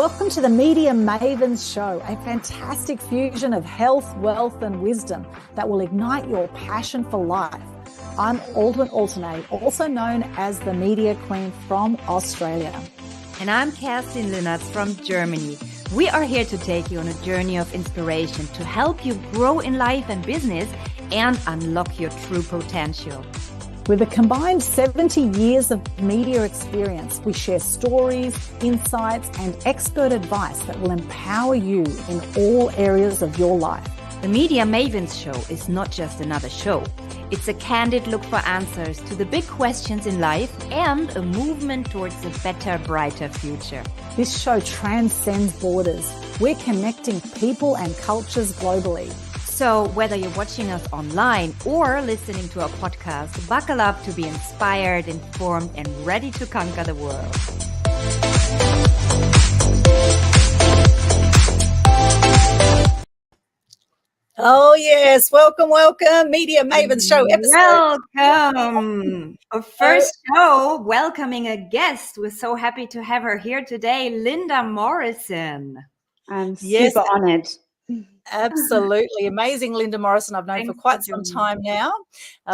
Welcome to the Media Mavens Show, a fantastic fusion of health, wealth, and wisdom that will ignite your passion for life. I'm Aldwin Alternate, also known as the Media Queen from Australia. And I'm Kerstin Linnertz from Germany. We are here to take you on a journey of inspiration to help you grow in life and business and unlock your true potential. With a combined 70 years of media experience, we share stories, insights, and expert advice that will empower you in all areas of your life. The Media Mavens Show is not just another show. It's a candid look for answers to the big questions in life and a movement towards a better, brighter future. This show transcends borders. We're connecting people and cultures globally. So whether you're watching us online or listening to our podcast, buckle up to be inspired, informed, and ready to conquer the world. Oh, yes. Welcome, welcome. Media Mavens Show episode. Welcome. Our first show, welcoming a guest. We're so happy to have her here today, Linda Morrison. I'm super honored. Absolutely. Amazing Linda Morrison I've known for quite some time now.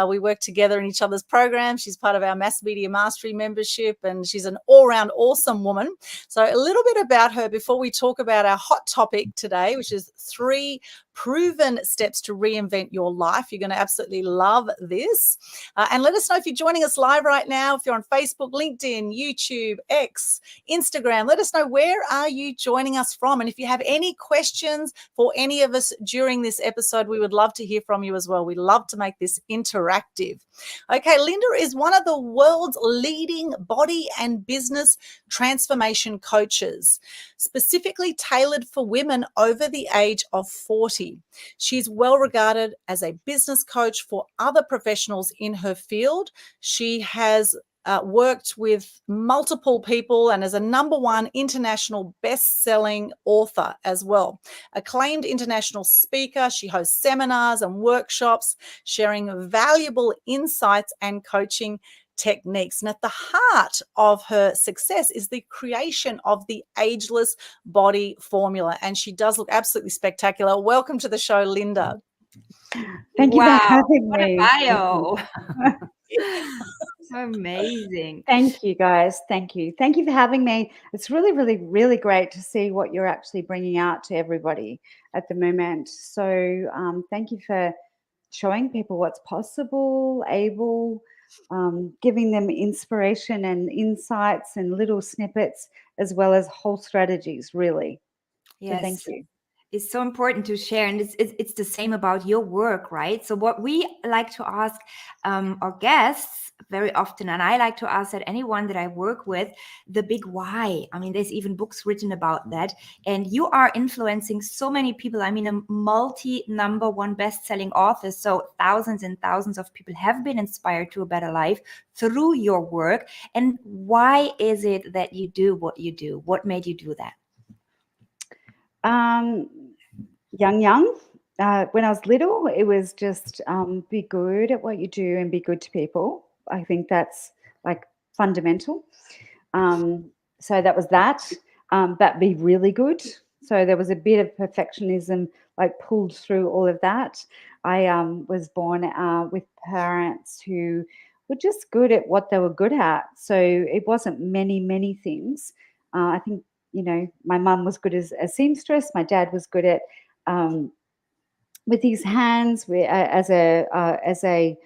We work together in each other's programs. She's part of our Mass Media Mastery membership and she's an all-round awesome woman. So a little bit about her before we talk about our hot topic today, which is 3 proven steps to reinvent your life. You're going to absolutely love this. And let us know if you're joining us live right now, if you're on Facebook, LinkedIn, YouTube, X, Instagram. Let us know where are you joining us from. And if you have any questions for any of us during this episode, we would love to hear from you as well. We love to make this interactive. Okay, Linda is one of the world's leading body and business transformation coaches, specifically tailored for women over the age of 40. She's well regarded as a business coach for other professionals in her field. She has worked with multiple people and is a #1 international best-selling author as well. Acclaimed international speaker, she hosts seminars and workshops, sharing valuable insights and coaching techniques. And at the heart of her success is the creation of the Ageless Body formula. And she does look absolutely spectacular. Welcome to the show, Linda. Thank you for having what me. A bio. So amazing. Thank you, guys. Thank you. Thank you for having me. It's really, really, really great to see what you're actually bringing out to everybody at the moment. So thank you for showing people what's possible, giving them inspiration and insights and little snippets, as well as whole strategies, really. Yes. So thank you. It's so important to share, and it's the same about your work, right? So what we like to ask our guests very often, and I like to ask that anyone that I work with, the big why. I mean, there's even books written about that, and you are influencing so many people. I mean, a #1 best-selling author, so thousands and thousands of people have been inspired to a better life through your work. And why is it that you do what you do? What made you do that? Young. When I was little, it was just be good at what you do and be good to people. I think that's like fundamental. So that was that, but be really good. So there was a bit of perfectionism like pulled through all of that. I was born with parents who were just good at what they were good at. So it wasn't many things. I think, you know, my mum was good as a seamstress. My dad was good at with his hands as a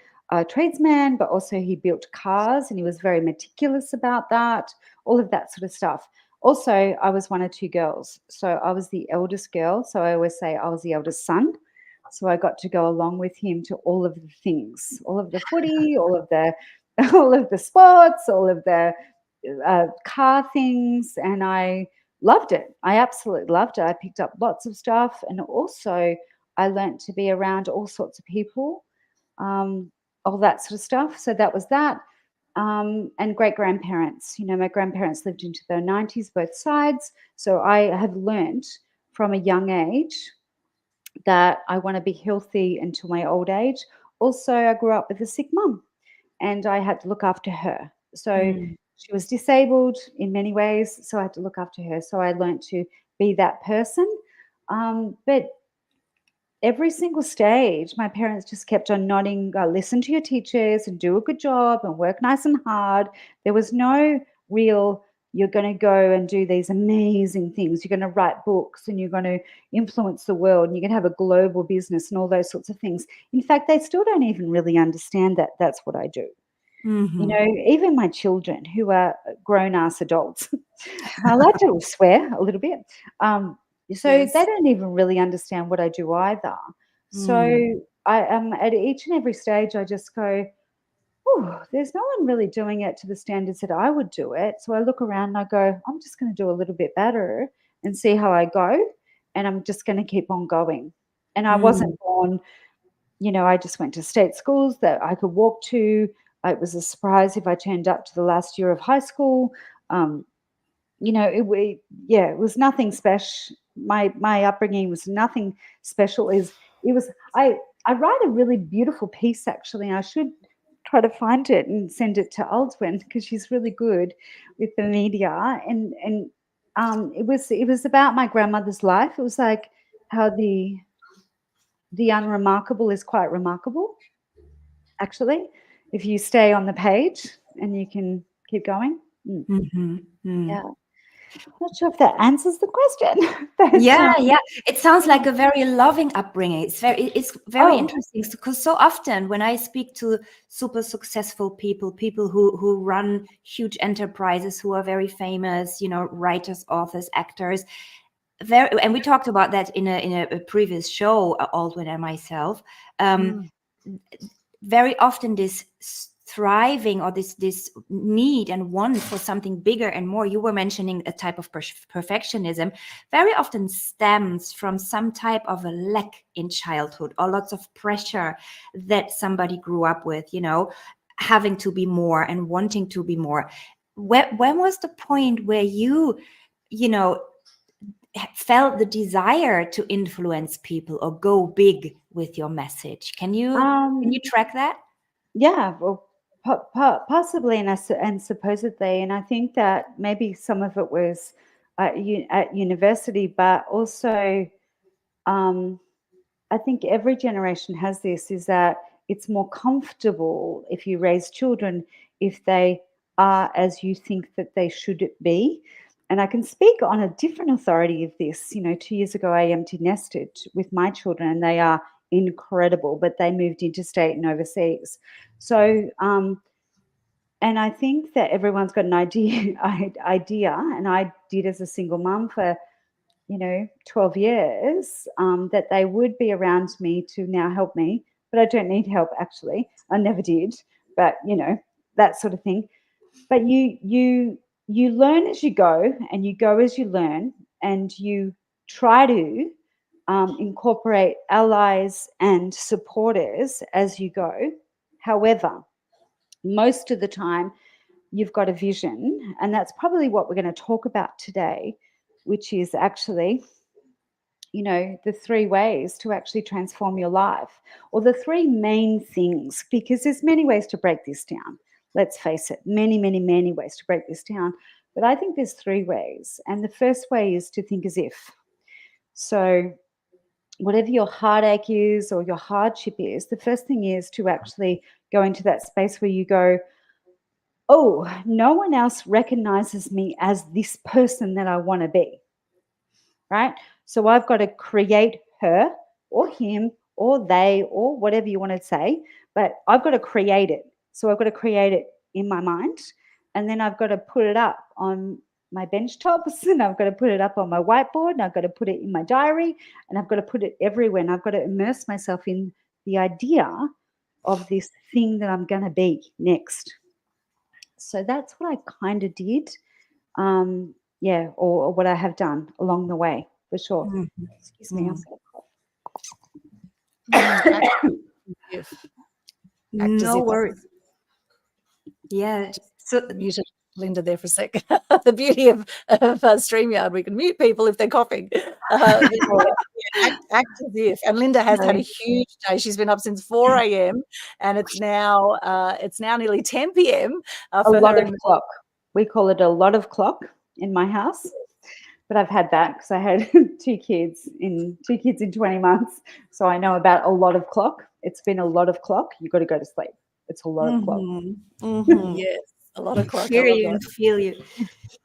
tradesman, but also he built cars and he was very meticulous about that, all of that sort of stuff. Also, I was one of 2 girls. So I was the eldest girl. So I always say I was the eldest son. So I got to go along with him to all of the things, all of the footy, all of the sports, all of the car things, and I loved it. I absolutely loved it. I picked up lots of stuff, and also I learned to be around all sorts of people, all that sort of stuff. So that was that. And great-grandparents. You know, my grandparents lived into their 90s, both sides. So I have learned from a young age that I want to be healthy until my old age. Also, I grew up with a sick mum, and I had to look after her. So She was disabled in many ways, so I had to look after her. So I learned to be that person. But every single stage, my parents just kept on nodding, listen to your teachers and do a good job and work nice and hard. There was no real, you're going to go and do these amazing things. You're going to write books and you're going to influence the world and you're going to have a global business and all those sorts of things. In fact, they still don't even really understand that that's what I do. You know, even my children who are grown-ass adults, I like to swear a little bit. So they don't even really understand what I do either. So I at each and every stage, I just go, oh, there's no one really doing it to the standards that I would do it. So I look around and I go, I'm just going to do a little bit better and see how I go. And I'm just going to keep on going. And I wasn't born, you know, I just went to state schools that I could walk to. It was a surprise if I turned up to the last year of high school. You know, it was nothing special. My upbringing was nothing special. I write a really beautiful piece, actually. I should try to find it and send it to Aldwin because she's really good with the media. And it was about my grandmother's life. It was like how the unremarkable is quite remarkable, actually, if you stay on the page and you can keep going. Yeah. Not sure if that answers the question. Yeah. It sounds like a very loving upbringing. It's very interesting because so often when I speak to super successful people who run huge enterprises, who are very famous, you know, writers, authors, actors, and we talked about that in a previous show, Aldwin and myself. Very often this thriving or this need and want for something bigger and more, you were mentioning a type of perfectionism, very often stems from some type of a lack in childhood or lots of pressure that somebody grew up with, you know, having to be more and wanting to be more. When was the point where you know, felt the desire to influence people or go big with your message? Can you track that? Yeah, well, possibly and supposedly, and I think that maybe some of it was at university, but also I think every generation has this, is that it's more comfortable if you raise children if they are as you think that they should be. And I can speak on a different authority of this. You know, 2 years ago, I empty nested with my children and they are incredible, but they moved interstate and overseas. So, and I think that everyone's got an idea, and I did as a single mum for, 12 years, that they would be around me to now help me, but I don't need help, actually. I never did, but, that sort of thing. But you learn as you go, and you go as you learn, and you try to incorporate allies and supporters as you go. However, most of the time, you've got a vision, and that's probably what we're going to talk about today, which is actually, the 3 ways to actually transform your life, or the 3 main things, because there's many ways to break this down. Let's face it, many, many, many ways to break this down. But I think there's 3 ways. And the first way is to think as if. So whatever your heartache is or your hardship is, the first thing is to actually go into that space where you go, oh, no one else recognizes me as this person that I want to be, right? So I've got to create her or him or they or whatever you want to say, but I've got to create it. So I've got to create it in my mind, and then I've got to put it up on my bench tops, and I've got to put it up on my whiteboard, and I've got to put it in my diary, and I've got to put it everywhere, and I've got to immerse myself in the idea of this thing that I'm going to be next. So that's what I kind of did, or what I have done along the way, for sure. Mm-hmm. Excuse me, No worries. Yeah. So muted Linda there for a sec. The beauty of StreamYard, we can mute people if they're coughing. Act as if. And Linda has had a huge day. She's been up since 4 a.m. and it's now nearly 10 p.m. for her. 11 o'clock. We call it a lot of clock in my house. But I've had that because I had two kids in 20 months. So I know about a lot of clock. It's been a lot of clock. You've got to go to sleep. It's a lot of clock. Yes, a lot of clock. Hear you and feel you.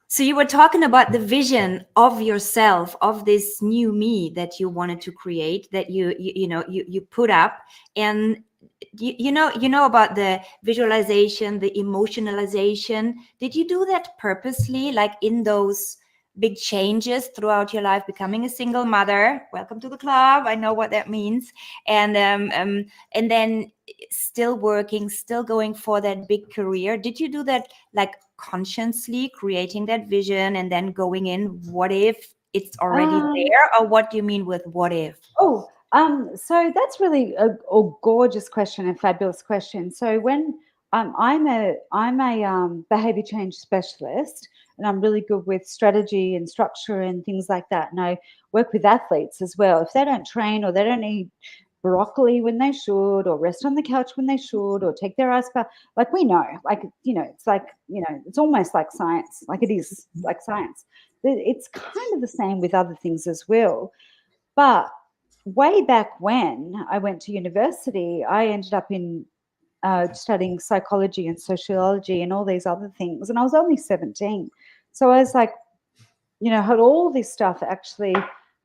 So you were talking about the vision of yourself, of this new me that you wanted to create, that you put up, and you know about the visualization, the emotionalization. Did you do that purposely, like in those big changes throughout your life, becoming a single mother? Welcome to the club. I know what that means. And then still working, still going for that big career. Did you do that like consciously, creating that vision and then going in, what if it's already there? Or what do you mean with what if? So that's really a gorgeous question, a fabulous question. So when I'm a behavior change specialist, and I'm really good with strategy and structure and things like that. And I work with athletes as well. If they don't train or they don't eat broccoli when they should, or rest on the couch when they should, or take their ice bath, like we know, like, it's like, it's almost like science, like it is like science. It's kind of the same with other things as well. But way back when I went to university, I ended up in studying psychology and sociology and all these other things. And I was only 17. So I was like, had all this stuff actually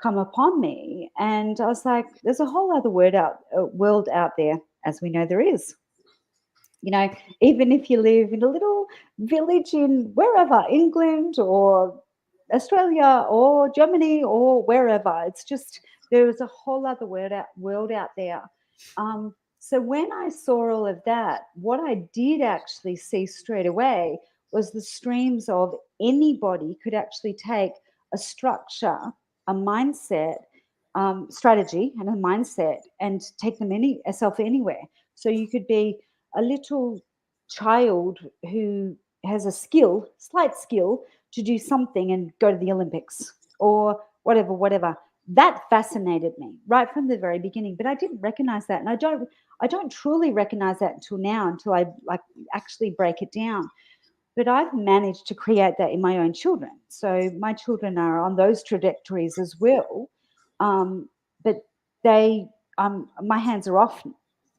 come upon me. And I was like, there's a whole other world out there, as we know there is. Even if you live in a little village in wherever, England or Australia or Germany or wherever, it's just, there is a whole other world out there. So when I saw all of that, what I did actually see straight away was the streams of anybody could actually take a structure, a mindset, strategy and a mindset, and take them anywhere. So you could be a little child who has a slight skill to do something and go to the Olympics or whatever. That fascinated me right from the very beginning, but I didn't recognize that. And I don't truly recognize that until now, until I actually break it down. But I've managed to create that in my own children. So my children are on those trajectories as well. But my hands are off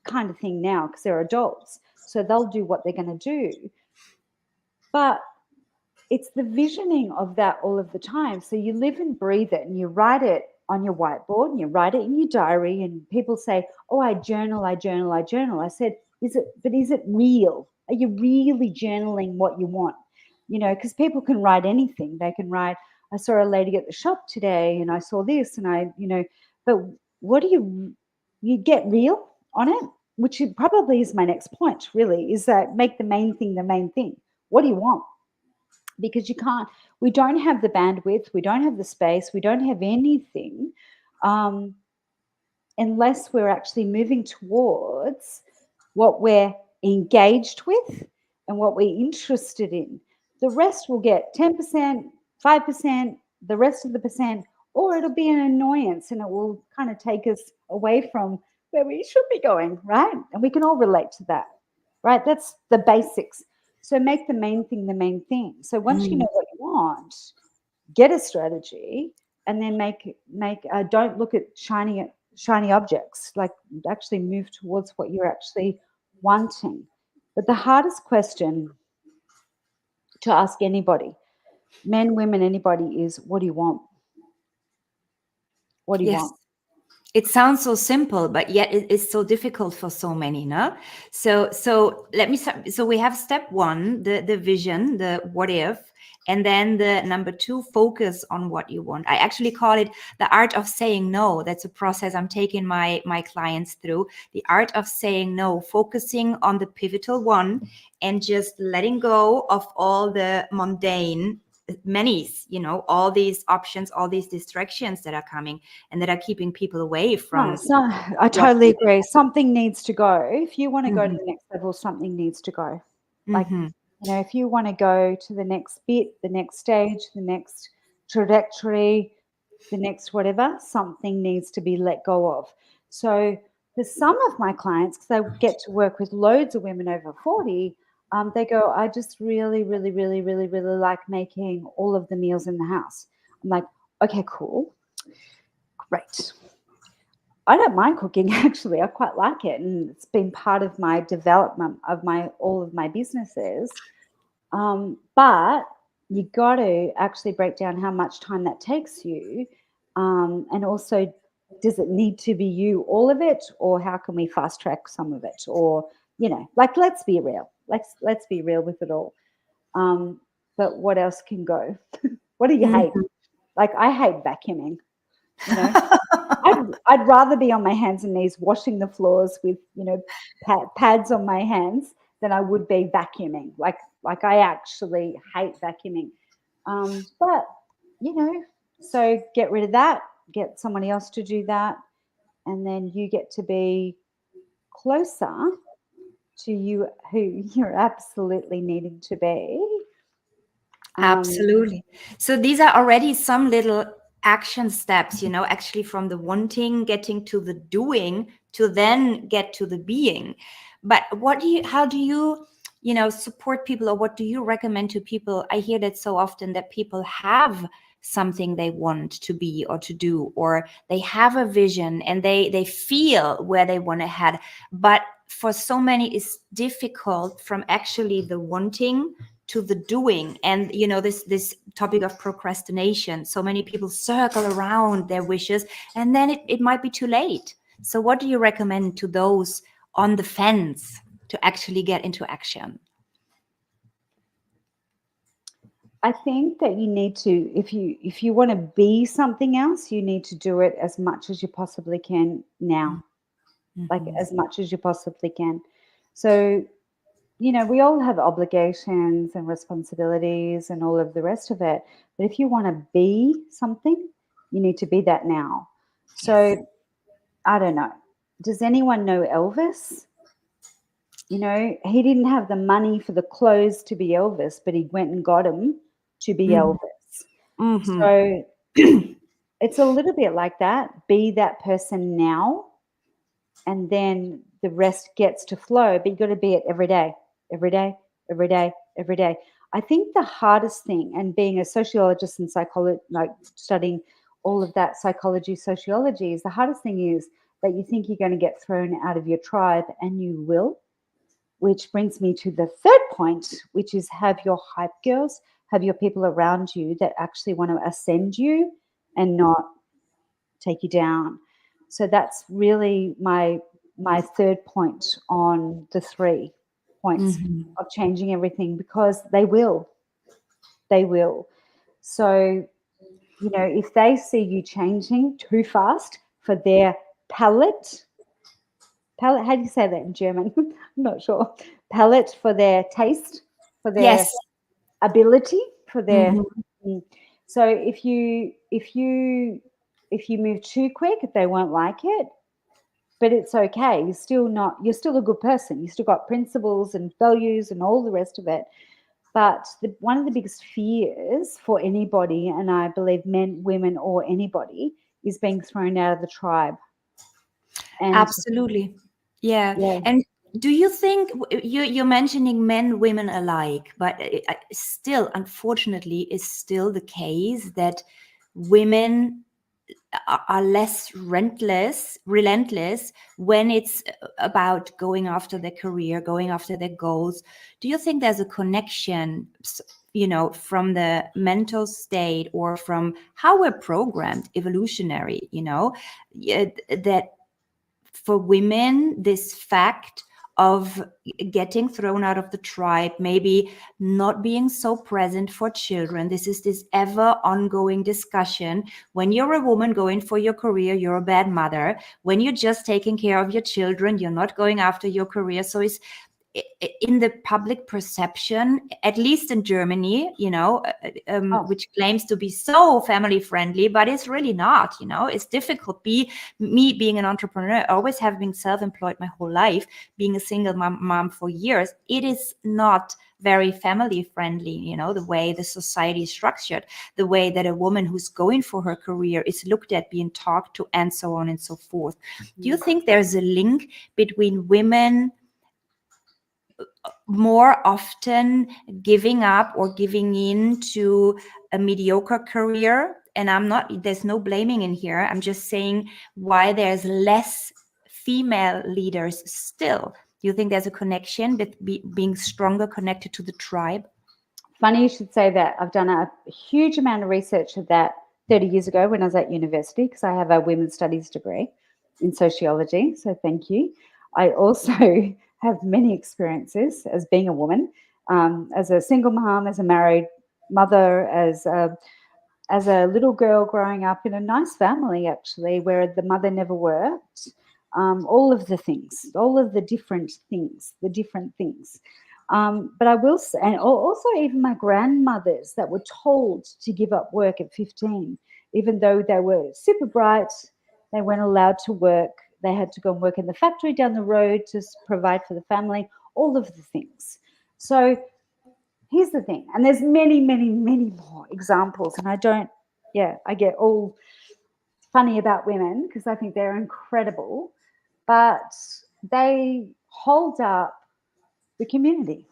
kind of thing now because they're adults. So they'll do what they're going to do. But it's the visioning of that all of the time. So you live and breathe it, and you write it on your whiteboard, and you write it in your diary, and people say, oh, I journal. I said, is it real? Are you really journaling what you want? Because people can write anything. They can write, I saw a lady at the shop today and I saw this, and but what do you get real on it? Which probably is my next point, really, is that make the main thing the main thing. What do you want? Because we don't have the bandwidth, we don't have the space, we don't have anything unless we're actually moving towards what we're engaged with and what we're interested in. The rest will get 10%, 5%, the rest of the percent, or it'll be an annoyance and it will kind of take us away from where we should be going, right? And we can all relate to that, right? That's the basics. So make the main thing the main thing. So once you know what you want, get a strategy, and then don't look at shiny objects. Like, actually move towards what you're actually wanting. But the hardest question to ask anybody, men, women, anybody, is, what do you want? What do you want? It sounds so simple, but yet it is so difficult for so many, no? So let me start. So we have step one, the vision, the what if, and then the number two, focus on what you want. I actually call it the art of saying no. That's a process I'm taking my clients through. The art of saying no, focusing on the pivotal one and just letting go of all the mundane many's, all these options, all these distractions that are coming and that are keeping people away from. I totally agree. Something needs to go. If you want to go to the next level, something needs to go. Like, if you want to go to the next bit, the next stage, the next trajectory, the next whatever, something needs to be let go of. So for some of my clients, because I get to work with loads of women over 40, they go, I just really, really, really, really, really like making all of the meals in the house. I'm like, okay, cool. Great. I don't mind cooking, actually. I quite like it. And it's been part of my development of all of my businesses. But you got to actually break down how much time that takes you. And also, does it need to be you, all of it? Or how can we fast track some of it? Or, like, let's be real. Let's be real with it all. But what else can go? What do you hate? Like, I hate vacuuming, I'd rather be on my hands and knees washing the floors with, pads on my hands than I would be vacuuming. Like I actually hate vacuuming. But, so get rid of that, get somebody else to do that, and then you get to be closer to you who you're absolutely needing to be. Absolutely. So these are already some little action steps, actually from the wanting, getting to the doing, to then get to the being. But how do you support people, or what do you recommend to people? I hear that so often, that people have something they want to be or to do, or they have a vision and they feel where they want to head. But for so many, it's difficult from actually the wanting to the doing. And this topic of procrastination, so many people circle around their wishes, and then it might be too late. So what do you recommend to those on the fence to actually get into action? I think that you need to, if you want to be something else, you need to do it as much as you possibly can now. Like as much as you possibly can. So, we all have obligations and responsibilities and all of the rest of it. But if you want to be something, you need to be that now. So, I don't know. Does anyone know Elvis? He didn't have the money for the clothes to be Elvis, but he went and got them to be Elvis. So, it's a little bit like that. Be that person now, and then the rest gets to flow. But you got to be it every day. Every day, every day, every day. I think the hardest thing, and being a sociologist and psychologist, like studying all of that psychology, sociology, is the hardest thing is that you think you're going to get thrown out of your tribe, and you will. Which brings me to the third point, which is have your hype girls, have your people around you that actually want to ascend you and not take you down. So that's really my third point on the 3 points of changing everything, because they will. So, if they see you changing too fast for their palate, how do you say that in German? I'm not sure. Palate, for their taste, for their ability, for their. So if you move too quick, they won't like it. But it's okay. You're still a good person. You still got principles and values and all the rest of it. But one of the biggest fears for anybody, and I believe men, women, or anybody, is being thrown out of the tribe. And absolutely. Yeah. And do you think, you're mentioning men, women alike, but still, unfortunately, is still the case that women are less relentless when it's about going after their career, going after their goals? Do you think there's a connection, from the mental state, or from how we're programmed evolutionary, that for women, this fact of getting thrown out of the tribe, maybe not being so present for children. This is this ever ongoing discussion. When you're a woman going for your career, you're a bad mother. When you're just taking care of your children, you're not going after your career. So it's in the public perception, at least in Germany, which claims to be so family friendly, but it's really not. It's difficult. Me being an entrepreneur, always have been self-employed my whole life, being a single mom for years, it is not very family friendly, the way the society is structured, the way that a woman who's going for her career is looked at, being talked to, and so on and so forth. Do you think there's a link between women more often giving up or giving in to a mediocre career. And there's no blaming in here. I'm just saying why there's less female leaders still. Do you think there's a connection with being stronger connected to the tribe? Funny you should say that. I've done a huge amount of research of that 30 years ago when I was at university, because I have a women's studies degree in sociology. So thank you. I also have many experiences as being a woman, as a single mom, as a married mother, as a little girl growing up in a nice family, actually, where the mother never worked. All of the things, all of the different things. But I will say, and also even my grandmothers that were told to give up work at 15, even though they were super bright, they weren't allowed to work. They had to go and work in the factory down the road to provide for the family, all of the things. So here's the thing, and there's many, many, many more examples, and I get all funny about women because I think they're incredible, but they hold up the community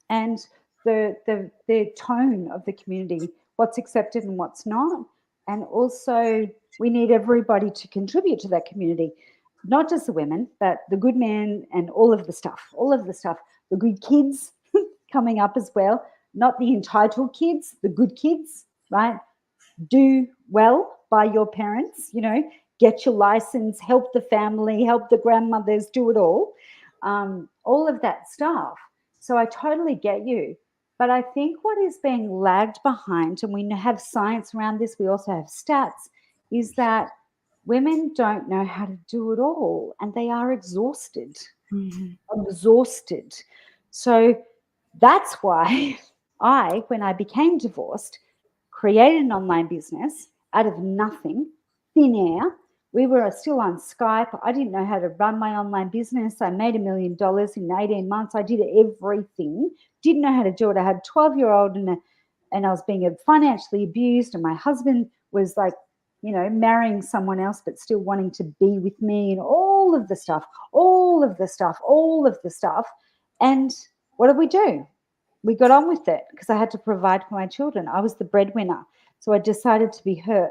and the tone of the community, what's accepted and what's not. And also we need everybody to contribute to that community, not just the women, but the good men and all of the stuff, the good kids coming up as well, not the entitled kids, the good kids, right? Do well by your parents, get your license, help the family, help the grandmothers, do it all of that stuff. So I totally get you. But I think what is being lagged behind, and we have science around this, we also have stats, is that women don't know how to do it all, and they are exhausted. Exhausted. So that's why when I became divorced, created an online business out of nothing, thin air. We were still on Skype. I didn't know how to run my online business. I made $1 million in 18 months. I did everything. Didn't know how to do it. I had a 12-year-old and I was being financially abused, and my husband was like, marrying someone else but still wanting to be with me, and all of the stuff. And what did we do? We got on with it because I had to provide for my children. I was the breadwinner. So I decided to be her.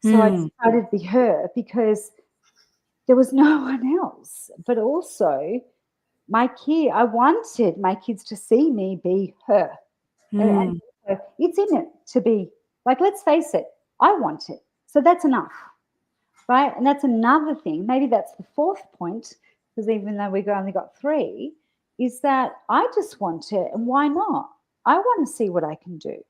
I decided to be her because there was no one else. But also I wanted my kids to see me be her. And so it's in it to be, like, let's face it, I want it. So that's enough, right? And that's another thing. Maybe that's the fourth point, because even though we've only got 3, is that I just want it, and why not? I want to see what I can do.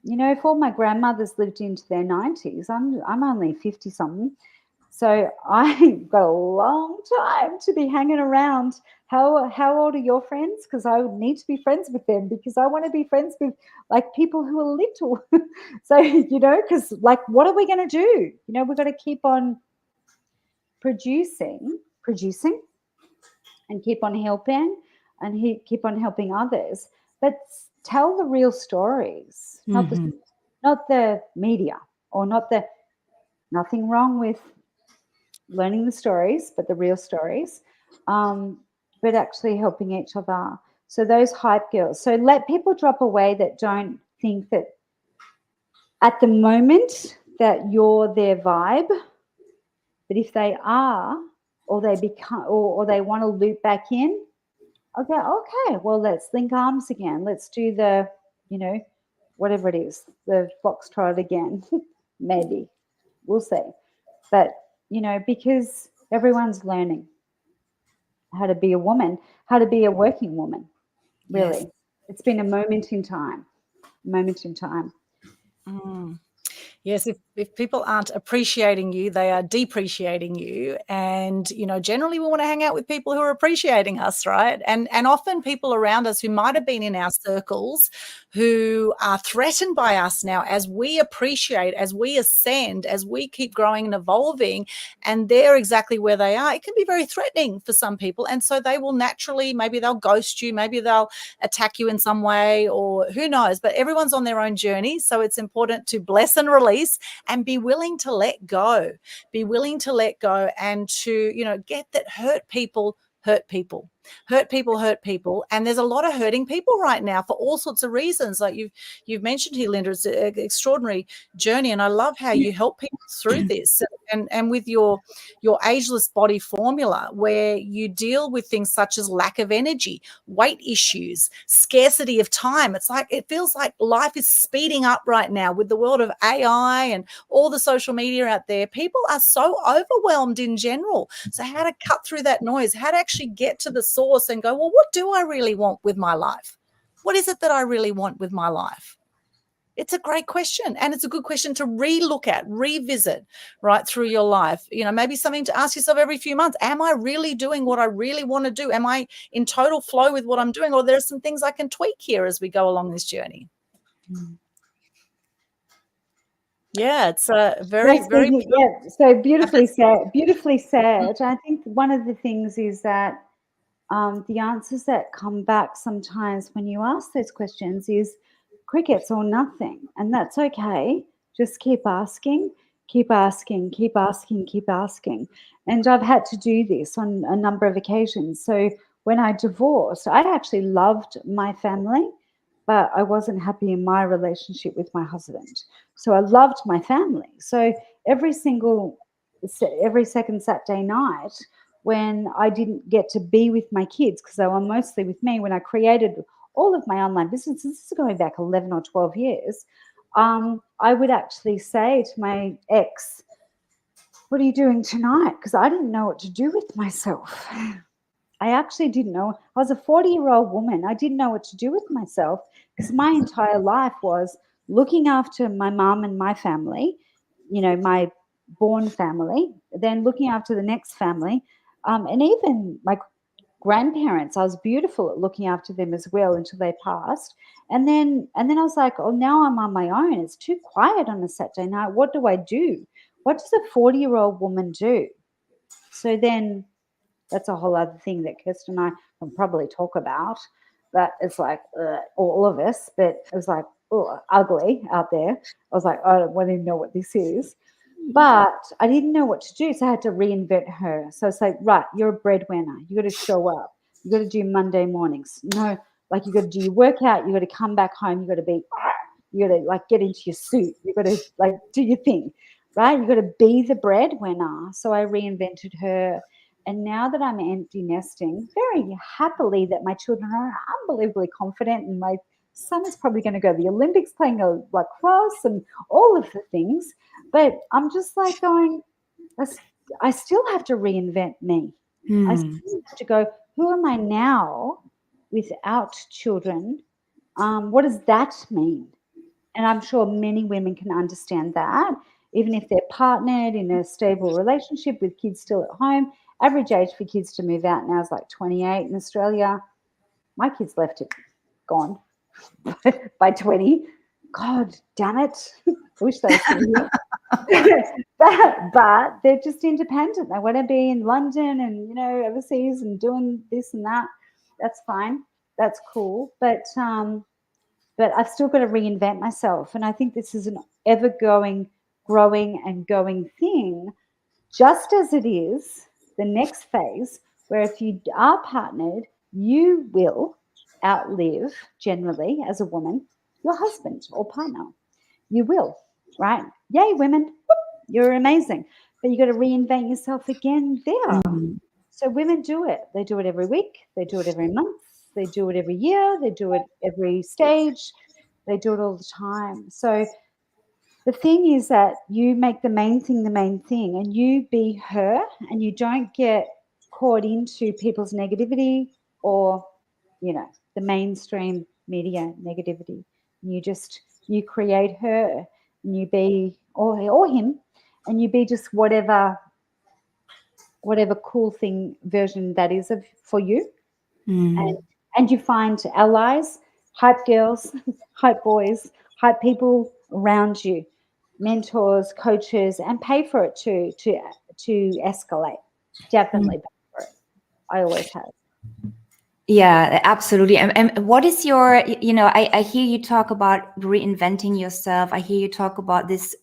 If all my grandmothers lived into their 90s, I'm only 50-something. So I've got a long time to be hanging around. How old are your friends? Because I would need to be friends with them, because I want to be friends with, like, people who are little. So, because, like, what are we going to do? We've got to keep on producing and keep on helping and keep on helping others. But tell the real stories, not the media, or nothing wrong with learning the stories, but the real stories, but actually helping each other. So those hype girls. So let people drop away that don't think that at the moment that you're their vibe, but if they are, or they become, or they want to loop back in, okay, well, let's link arms again. Let's do the, whatever it is, the foxtrot again. Maybe. We'll see. But, because everyone's learning how to be a woman, how to be a working woman, really. Yes. It's been a moment in time. Yes, if people aren't appreciating you, they are depreciating you. And, generally we want to hang out with people who are appreciating us, right? And often people around us who might have been in our circles, who are threatened by us now as we appreciate, as we ascend, as we keep growing and evolving, and they're exactly where they are. It can be very threatening for some people. And so they will naturally, maybe they'll ghost you, maybe they'll attack you in some way, or who knows, but everyone's on their own journey. So it's important to bless and release and be willing to let go, and to, get that hurt people. hurt people, and there's a lot of hurting people right now for all sorts of reasons. Like you've mentioned here, Linda, it's an extraordinary journey, and I love how you help people through this. And with your Ageless Body formula, where you deal with things such as lack of energy, weight issues, scarcity of time. It's like, it feels like life is speeding up right now with the world of AI and all the social media out there. People are so overwhelmed in general. So how to cut through that noise, how to actually get to the source and go, well, what do I really want with my life? What is it that I really want with my life? It's a great question, and it's a good question to relook at, revisit right through your life. You know, maybe something to ask yourself every few months. Am I really doing what I really want to do? Am I in total flow with what I'm doing? Or there are some things I can tweak here as we go along this journey. Yeah, it's a very, very... Yeah, so beautifully said. Beautifully said. I think one of the things is that the answers that come back sometimes when you ask those questions is crickets or nothing, and that's okay. Just keep asking, keep asking, keep asking, keep asking. And I've had to do this on a number of occasions. So when I divorced, I actually loved my family, but I wasn't happy in my relationship with my husband. So I loved my family. So every second Saturday night, when I didn't get to be with my kids because they were mostly with me, when I created all of my online businesses, this is going back 11 or 12 years, I would actually say to my ex, what are you doing tonight? Because I didn't know what to do with myself. I actually didn't know. I was a 40-year-old woman. I didn't know what to do with myself because my entire life was looking after my mum and my family, you know, my born family, then looking after the next family, and even my grandparents. I was beautiful at looking after them as well until they passed. And then I was like, oh, now I'm on my own. It's too quiet on a Saturday night. What do I do? What does a 40-year-old woman do? So then that's a whole other thing that Kirsten and I can probably talk about. But it's like all of us, but it was like ugly out there. I was like, I don't even know what this is. But I didn't know what to do, so I had to reinvent her. So it's like, right, you're a breadwinner. You got to show up. You got to do Monday mornings. No, like you got to do your workout. You got to come back home. You got to be, you got to like get into your suit. You got to like do your thing, right? You got to be the breadwinner. So I reinvented her. And now that I'm empty nesting, very happily that my children are unbelievably confident, and my son is probably going to go to the Olympics playing lacrosse and all of the things. But I'm just like going, I still have to reinvent me. I still have to go, who am I now without children? What does that mean? And I'm sure many women can understand that, even if they're partnered in a stable relationship with kids still at home. Average age for kids to move out now is like 28 in Australia. My kids left it gone by 20. God damn it. I wish they were still here. but they're just independent. They want to be in London and, you know, overseas and doing this and that. That's fine. That's cool. But I've still got to reinvent myself. And I think this is an ever-going, growing and going thing, just as it is the next phase, where if you are partnered, you will outlive, generally, as a woman, your husband or partner. You will, right? Yay, women. Whoop, you're amazing. But you got to reinvent yourself again there. So women do it. They do it every week. They do it every month. They do it every year. They do it every stage. They do it all the time. So the thing is that you make the main thing, and you be her, and you don't get caught into people's negativity or, you know, the mainstream media negativity. You create her, and you be, or him, and you be just whatever cool thing version that is for you. And you find allies, hype girls, hype boys, hype people around you, mentors, coaches, and pay for it to escalate. Definitely pay for it. I always have. Yeah, absolutely. And what is your, you know, I hear you talk about reinventing yourself. I hear you talk about this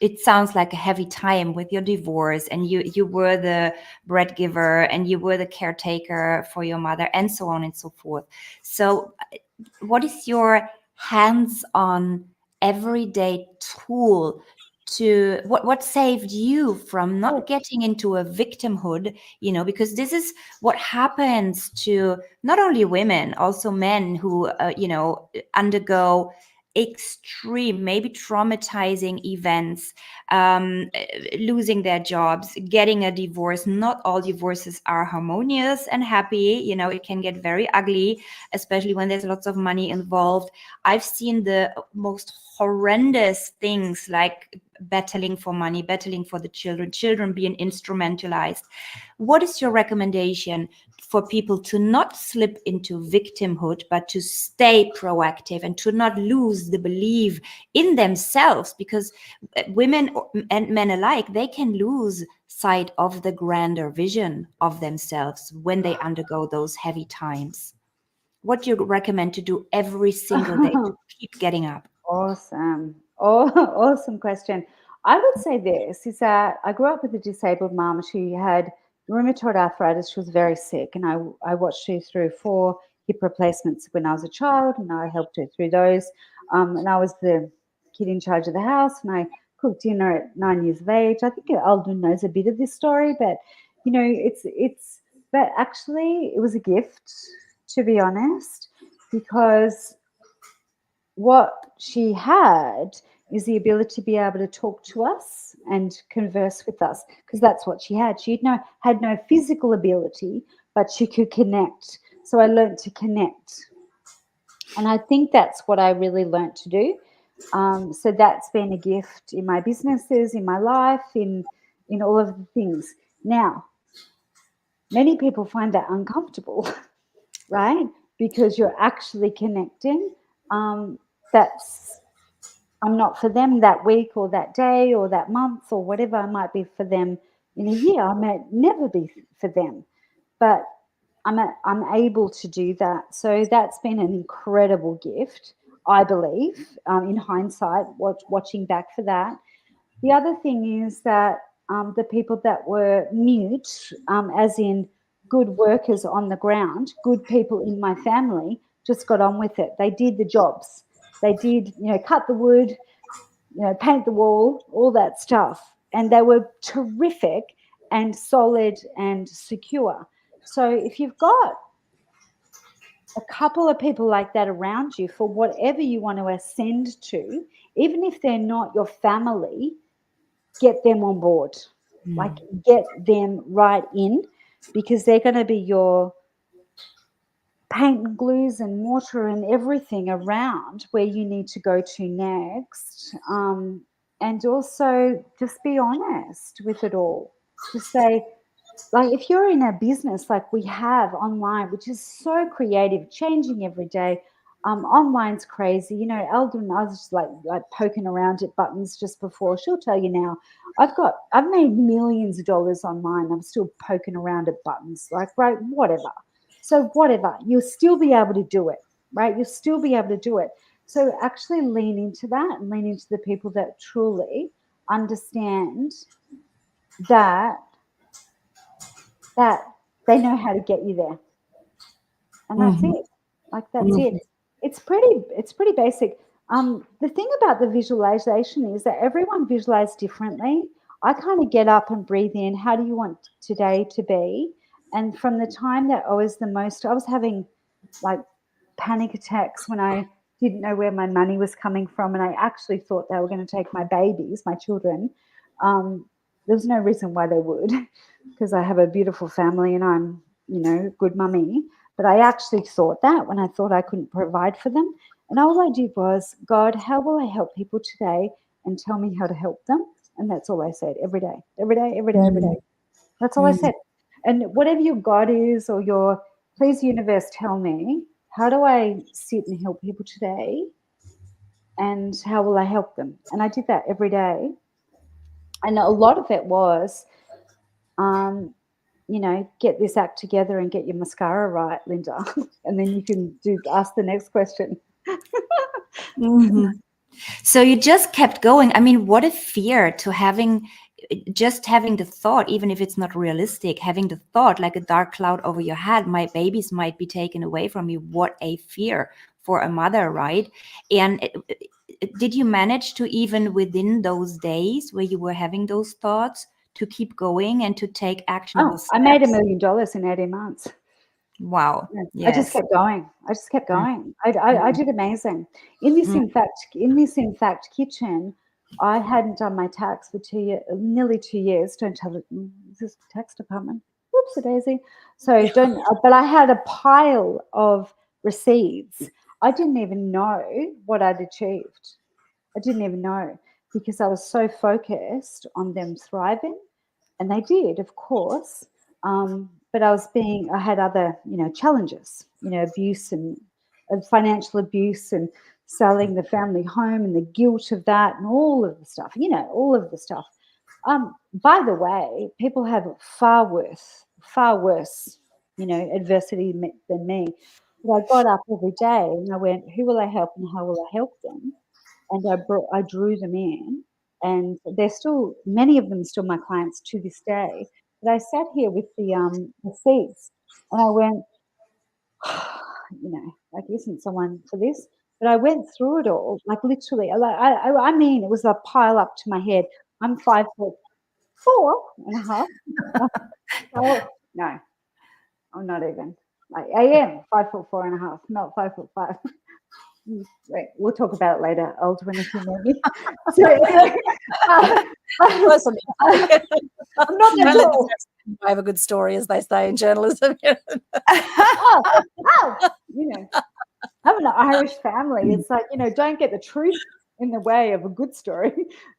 it sounds like a heavy time with your divorce, and you were the bread giver and you were the caretaker for your mother and so on and so forth. So what is your hands-on everyday tool to what saved you from not getting into a victimhood, because this is what happens to not only women, also men who undergo extreme, maybe traumatizing events, losing their jobs, getting a divorce. Not all divorces are harmonious and happy. It can get very ugly, especially when there's lots of money involved. I've seen the most horrendous things, like battling for money, battling for the children being instrumentalized. What is your recommendation for people to not slip into victimhood, but to stay proactive and to not lose the belief in themselves? Because women and men alike, they can lose sight of the grander vision of themselves when they undergo those heavy times. What do you recommend to do every single day to keep getting up? Awesome. Oh, awesome question. I would say this is that I grew up with a disabled mum. She had rheumatoid arthritis. She was very sick, and I watched her through 4 hip replacements when I was a child, and I helped her through those. And I was the kid in charge of the house, and I cooked dinner at 9 years of age. I think Alden knows a bit of this story, but but actually it was a gift, to be honest, because what she had is the ability to be able to talk to us and converse with us, because that's what she had. She had no physical ability, but she could connect. So I learned to connect. And I think that's what I really learned to do. So that's been a gift in my businesses, in my life, in all of the things. Now, many people find that uncomfortable, right? Because you're actually connecting. That's I'm not for them that week or that day or that month or whatever I might be for them in a year. I might never be for them, but I'm able to do that. So that's been an incredible gift, I believe, in hindsight, watching back for that. The other thing is that the people that were mute, as in good workers on the ground, good people in my family, just got on with it. They did the jobs. They did, cut the wood, paint the wall, all that stuff. And they were terrific and solid and secure. So if you've got a couple of people like that around you for whatever you want to ascend to, even if they're not your family, get them on board. Like, get them right in, because they're going to be your paint and glues and mortar and everything around where you need to go to next. And also just be honest with it all. Just say, like, if you're in a business like we have online, which is so creative, changing every day, online's crazy. Eldon, I was just like poking around at buttons just before. She'll tell you now, I've made millions of dollars online. I'm still poking around at buttons, like, right, whatever. So whatever, you'll still be able to do it, right? You'll still be able to do it. So actually lean into that and lean into the people that truly understand that they know how to get you there. And that's it. Like, that's it. It's pretty basic. The thing about the visualization is that everyone visualizes differently. I kind of get up and breathe in. How do you want today to be? And from the time that I was having like panic attacks when I didn't know where my money was coming from, and I actually thought they were going to take my babies, my children. There was no reason why they would, because I have a beautiful family and I'm, good mummy. But I actually thought that when I thought I couldn't provide for them. And all I did was, God, how will I help people today? And tell me how to help them. And that's all I said every day, every day, every day, every day. That's all I said. And whatever your God is, or your, please, universe, tell me, how do I sit and help people today? And how will I help them? And I did that every day. And a lot of it was, get this act together and get your mascara right, Linda. And then you can ask the next question. So you just kept going. I mean, what a fear to having the thought, even if it's not realistic, having the thought like a dark cloud over your head, my babies might be taken away from me. What a fear for a mother, right? And did you manage to, even within those days where you were having those thoughts, to keep going and to take actionable steps? I made $1 million in 18 months. Wow. Yeah. Yes. I just kept going. I did amazing. In this, in fact, kitchen, I hadn't done my tax for nearly 2 years. Don't tell it. Is this the tax department? Whoops, a daisy. So don't. But I had a pile of receipts. I didn't even know what I'd achieved. I didn't even know, because I was so focused on them thriving, and they did, of course. But I had other, challenges, abuse and financial abuse, and selling the family home, and the guilt of that, and all of the stuff, all of the stuff. By the way, people have far worse, adversity than me. But I got up every day and I went, who will I help and how will I help them? And I drew them in, and many of them still my clients to this day. But I sat here with the seeds, and I went, like, isn't someone for this? But I went through it all, like literally. I mean, it was a pile up to my head. I'm 5'4.5". Oh, no, I'm not even. I am 5'4.5", not 5'5". Wait, we'll talk about it later, old when if you know me. So, anyway, I'm not that tall. I have a good story, as they say in journalism. I'm an Irish family. It's like, don't get the truth in the way of a good story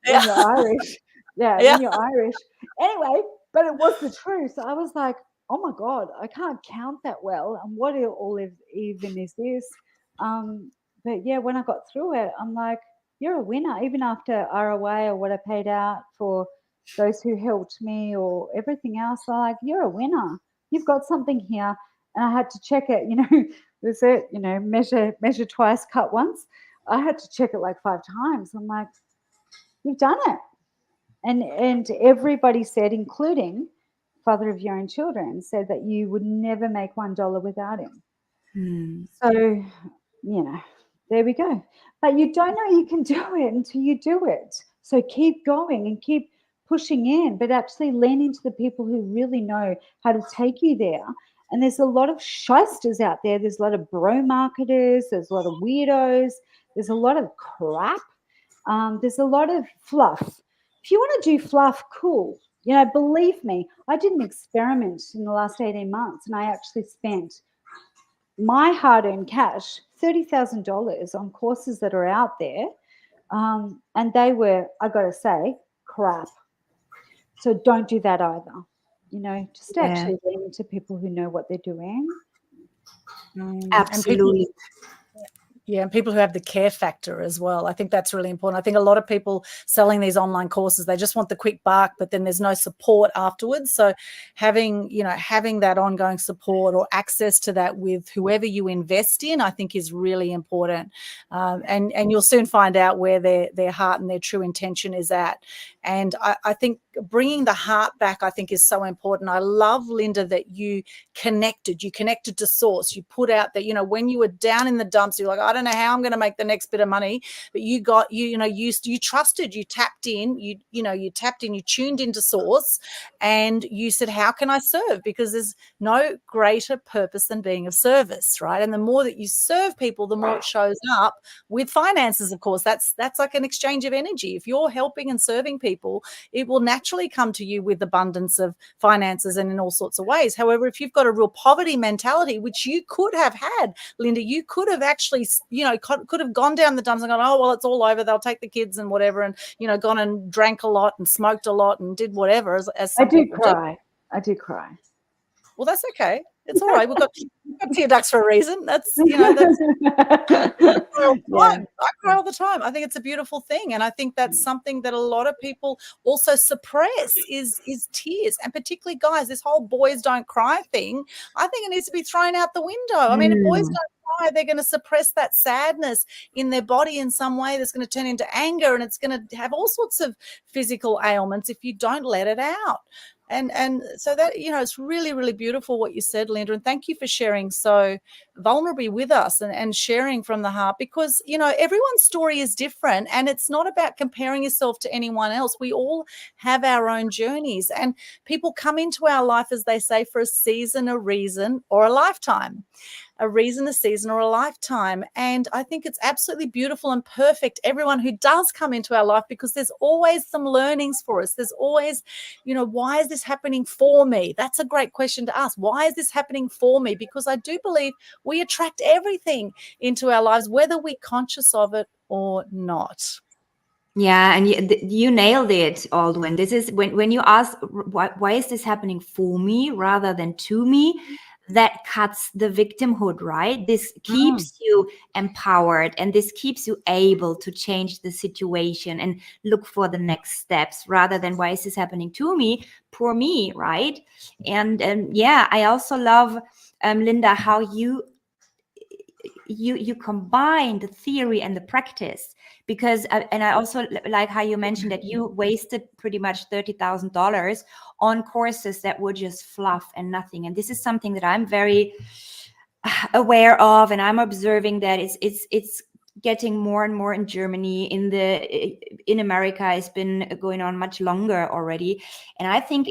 when you're Irish. When you're Irish. Anyway, but it was the truth. I was like, oh my God, I can't count that well. And what all even is this? But yeah, when I got through it, I'm like, you're a winner. Even after ROA or what I paid out for those who helped me or everything else, I'm like, you're a winner. You've got something here. And I had to check it, was it, measure twice, cut once. I had to check it like 5 times. I'm like, you've done it. And everybody said, including father of your own children, said that you would never make $1 without him. So, there we go. But you don't know you can do it until you do it. So keep going and keep pushing in, but actually lean into the people who really know how to take you there. And there's a lot of shysters out there. There's a lot of bro marketers. There's a lot of weirdos. There's a lot of crap. There's a lot of fluff. If you want to do fluff, cool. Believe me, I did an experiment in the last 18 months, and I actually spent my hard-earned cash, $30,000 on courses that are out there. And they were, I got to say, crap. So don't do that either. Just actually lean into people who know what they're doing. Absolutely. And people who have the care factor as well. I think that's really important. I think a lot of people selling these online courses, they just want the quick buck, but then there's no support afterwards. So having that ongoing support or access to that with whoever you invest in, I think is really important. And you'll soon find out where their heart and their true intention is at. And I think bringing the heart back, I think, is so important. I love, Linda, that you connected to source. You put out that, when you were down in the dumps, you're like, I don't know how I'm going to make the next bit of money, but you trusted, you tapped in, you tuned into source, and you said, how can I serve? Because there's no greater purpose than being of service, right? And the more that you serve people, the more it shows up with finances. Of course, that's like an exchange of energy. If you're helping and serving people, it will naturally come to you with abundance of finances and in all sorts of ways. However, if you've got a real poverty mentality, which you could have had, Linda, you could have actually, could have gone down the dumps and gone, oh, well, it's all over. They'll take the kids and whatever, and, gone and drank a lot and smoked a lot and did whatever. As I do cry. Well, that's okay. It's all right. We've got tear ducts for a reason. That's, I cry all the time. I think it's a beautiful thing. And I think that's something that a lot of people also suppress is tears. And particularly guys, this whole boys don't cry thing, I think it needs to be thrown out the window. I mean, boys don't cry. They're going to suppress that sadness in their body in some way that's going to turn into anger, and it's going to have all sorts of physical ailments if you don't let it out. And so that, you know, it's really, really beautiful what you said, Linda. And thank you for sharing so vulnerably with us and sharing from the heart, because, you know, everyone's story is different, and it's not about comparing yourself to anyone else. We all have our own journeys, and people come into our life, as they say, for a season, a reason, or a lifetime. A reason, a season, or a lifetime. And I think it's absolutely beautiful and perfect, everyone who does come into our life, because there's always some learnings for us. There's always, you know, why is this happening for me? That's a great question to ask. Why is this happening for me? Because I do believe we attract everything into our lives, whether we're conscious of it or not. Yeah, and you nailed it, Aldwin. This is when you ask why is this happening for me rather than to me, that cuts the victimhood, right? This keeps you empowered, and this keeps you able to change the situation and look for the next steps, rather than why is this happening to me, poor me, right? And yeah, I also love, Linda, how you combine the theory and the practice, because and I also like how you mentioned that you wasted pretty much $30,000 on courses that were just fluff and nothing. And this is something that I'm very aware of, and I'm observing that it's getting more and more in Germany. In America, it's been going on much longer already, and I think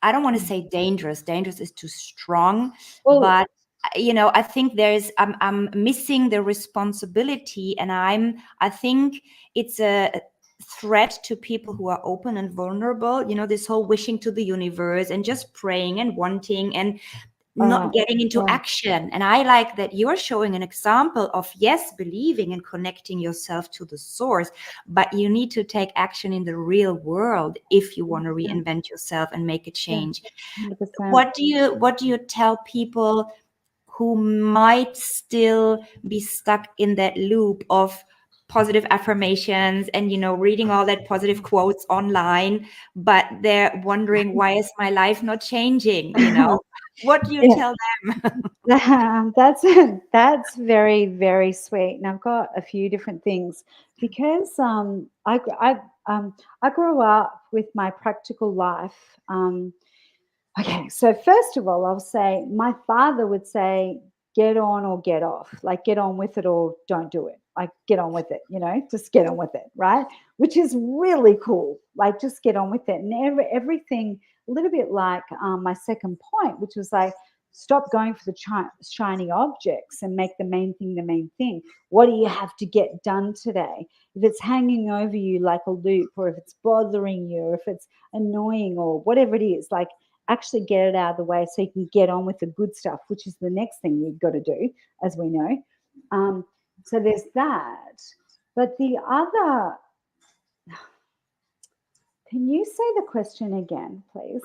I don't want to say dangerous is too strong, but you know, I think I'm missing the responsibility, and I think it's a threat to people who are open and vulnerable. You know, this whole wishing to the universe and just praying and wanting and not getting into action. And I like that you're showing an example of, yes, believing and connecting yourself to the source, but you need to take action in the real world if you want to reinvent yourself and make a change. 100%. What do you tell people who might still be stuck in that loop of positive affirmations and, you know, reading all that positive quotes online, but they're wondering, why is my life not changing? You know, what do you tell them? That's very, very sweet. And I've got a few different things, because I grew up with my practical life. Okay, so first of all, I'll say my father would say, get on or get off, like get on with it or don't do it. Like get on with it, you know, just get on with it, right? Which is really cool. Like just get on with it. And everything, a little bit like my second point, which was like, stop going for the shiny objects and make the main thing the main thing. What do you have to get done today? If it's hanging over you like a loop, or if it's bothering you, or if it's annoying, or whatever it is, like actually get it out of the way so you can get on with the good stuff, which is the next thing you've got to do, as we know. So there's that. But the other, can you say the question again, please?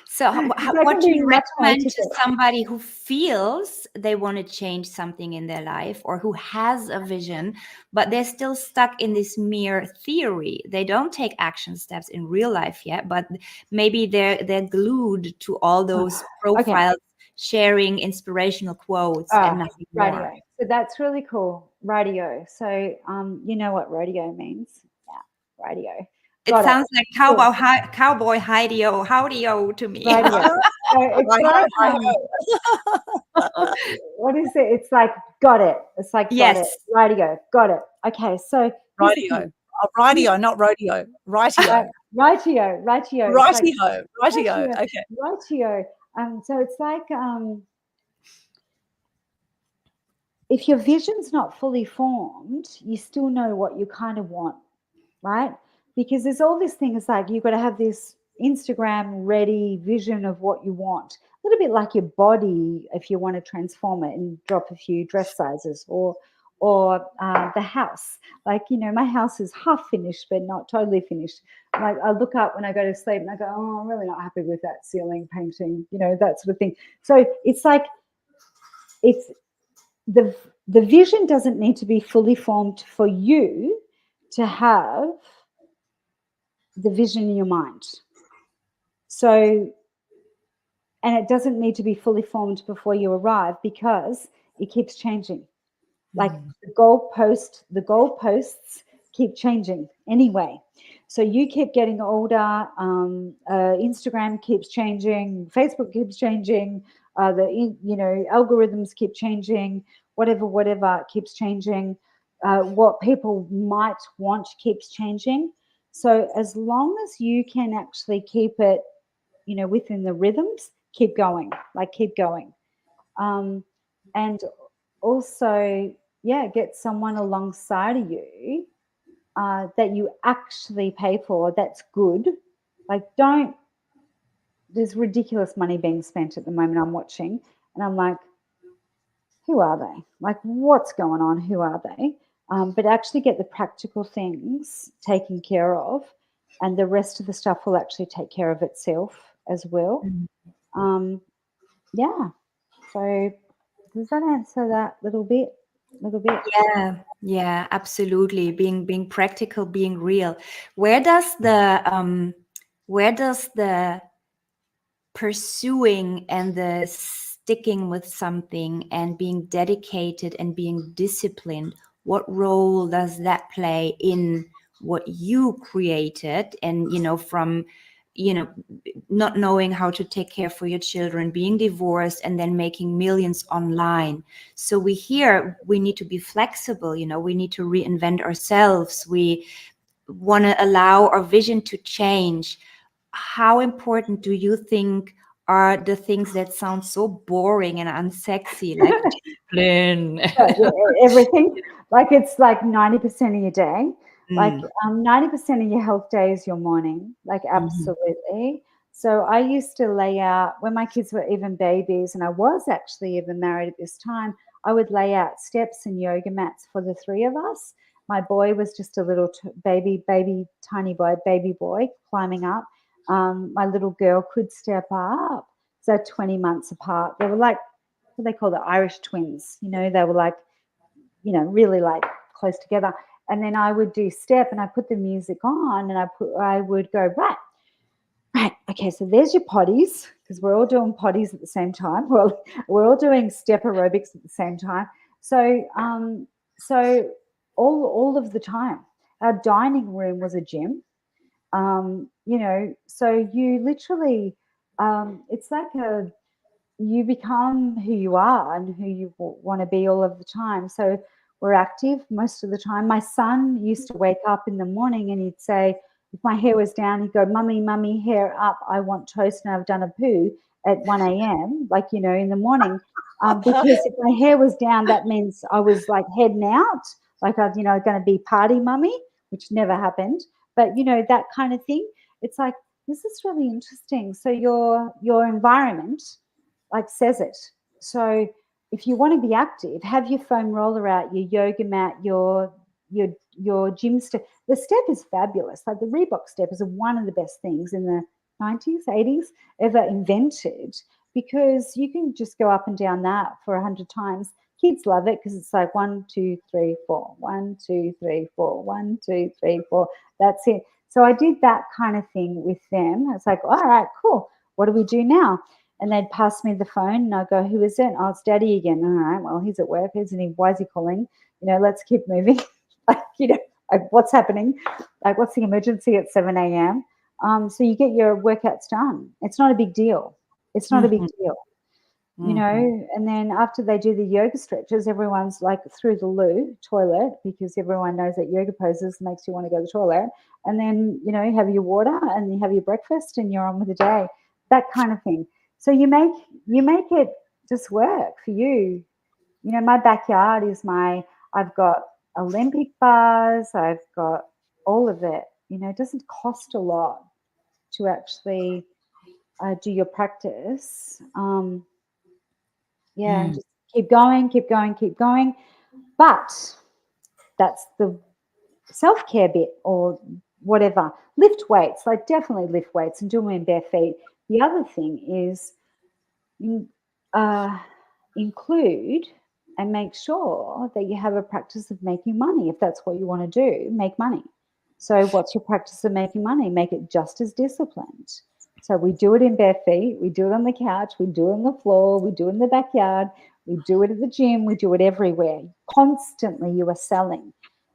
So what do you recommend to somebody who feels they want to change something in their life, or who has a vision, but they're still stuck in this mere theory? They don't take action steps in real life yet, but maybe they're glued to all those profiles, sharing inspirational quotes and nothing more. So that's really cool. Radio. So you know what radio means? Yeah, radio. It sounds like cowboy howdy-o to me. Radio. So it's like, what is it? It's like, got it. It's like, got it. Radio. Got it. Okay, so radio. Radio, not rodeo. Rightio. Rightio. Rightio. Rightio. Okay. Rightio. So it's like, if your vision's not fully formed, you still know what you kind of want, right? Because there's all this thing, it's like you've got to have this Instagram ready vision of what you want. A little bit like your body, if you want to transform it and drop a few dress sizes, or the house. Like, you know, my house is half finished, but not totally finished. Like I look up when I go to sleep and I go, oh, I'm really not happy with that ceiling painting, you know, that sort of thing. So it's like, it's the vision doesn't need to be fully formed for you to have the vision in your mind. So, and it doesn't need to be fully formed before you arrive, because it keeps changing. Like the goalposts keep changing anyway. So you keep getting older. Instagram keeps changing. Facebook keeps changing. Algorithms keep changing. Whatever keeps changing. What people might want keeps changing. So as long as you can actually keep it, within the rhythms, keep going. Keep going. And also, get someone alongside of you that you actually pay for. That's good. There's ridiculous money being spent at the moment. I'm watching, and I'm like, who are they? What's going on? Who are they? But actually get the practical things taken care of, and the rest of the stuff will actually take care of itself as well. Yeah. So does that answer that little bit? Yeah, absolutely. Being practical, being real. Where does the pursuing and the sticking with something and being dedicated and being disciplined, what role does that play in what you created? And from not knowing how to take care for your children, being divorced, and then making millions online. So we need to be flexible. We need to reinvent ourselves. We want to allow our vision to change. How important do you think are the things that sound so boring and unsexy, like discipline? Everything. It's 90% of your day. 90% of your health day is your morning. Absolutely. So I used to lay out, when my kids were even babies, and I was actually even married at this time, I would lay out steps and yoga mats for the three of us. My boy was just a little baby boy climbing up. My little girl could step up. So 20 months apart. They were what they call the Irish twins. They were really close together. And then I would do step, and I put the music on, and I would go, right, okay, so there's your potties, because we're all doing potties at the same time. Well, we're all doing step aerobics at the same time. So all of the time, our dining room was a gym. So you literally, it's you become who you are and who you want to be all of the time. So we're active most of the time. My son used to wake up in the morning and he'd say, if my hair was down, he'd go, mummy, hair up. I want toast and I've done a poo at 1 a.m., in the morning. Because if my hair was down, that means I was heading out, I was, going to be party mummy, which never happened. But, that kind of thing. It's this is really interesting. So your environment says it. So if you want to be active, have your foam roller out, your yoga mat, your gym step. The step is fabulous. The Reebok step is one of the best things in the 90s, 80s ever invented, because you can just go up and down that for 100 times. Kids love it because it's 1, 2, 3, 4, 1, 2, 3, 4, 1, 2, 3, 4. That's it. So I did that kind of thing with them. It's all right, cool. What do we do now? And they'd pass me the phone and I'd go, who is it? Oh, it's Daddy again. All right, well, he's at work, isn't he? Why is he calling? Let's keep moving. What's happening? What's the emergency at 7 a.m.? So you get your workouts done. It's not a big deal. It's not a big deal. And then after they do the yoga stretches, everyone's through the loo toilet, because everyone knows that yoga poses makes you want to go to the toilet. And then, have your water and you have your breakfast and you're on with the day, that kind of thing. So you make it just work for you. My backyard is I've got Olympic bars. I've got all of it. It doesn't cost a lot to actually do your practice. Just keep going. But that's the self-care bit, or whatever. Lift weights, definitely lift weights and do them in bare feet. The other thing is include and make sure that you have a practice of making money. If that's what you want to do, make money. So what's your practice of making money? Make it just as disciplined. So we do it in bare feet, we do it on the couch, we do it on the floor, we do it in the backyard, we do it at the gym, we do it everywhere. Constantly you are selling.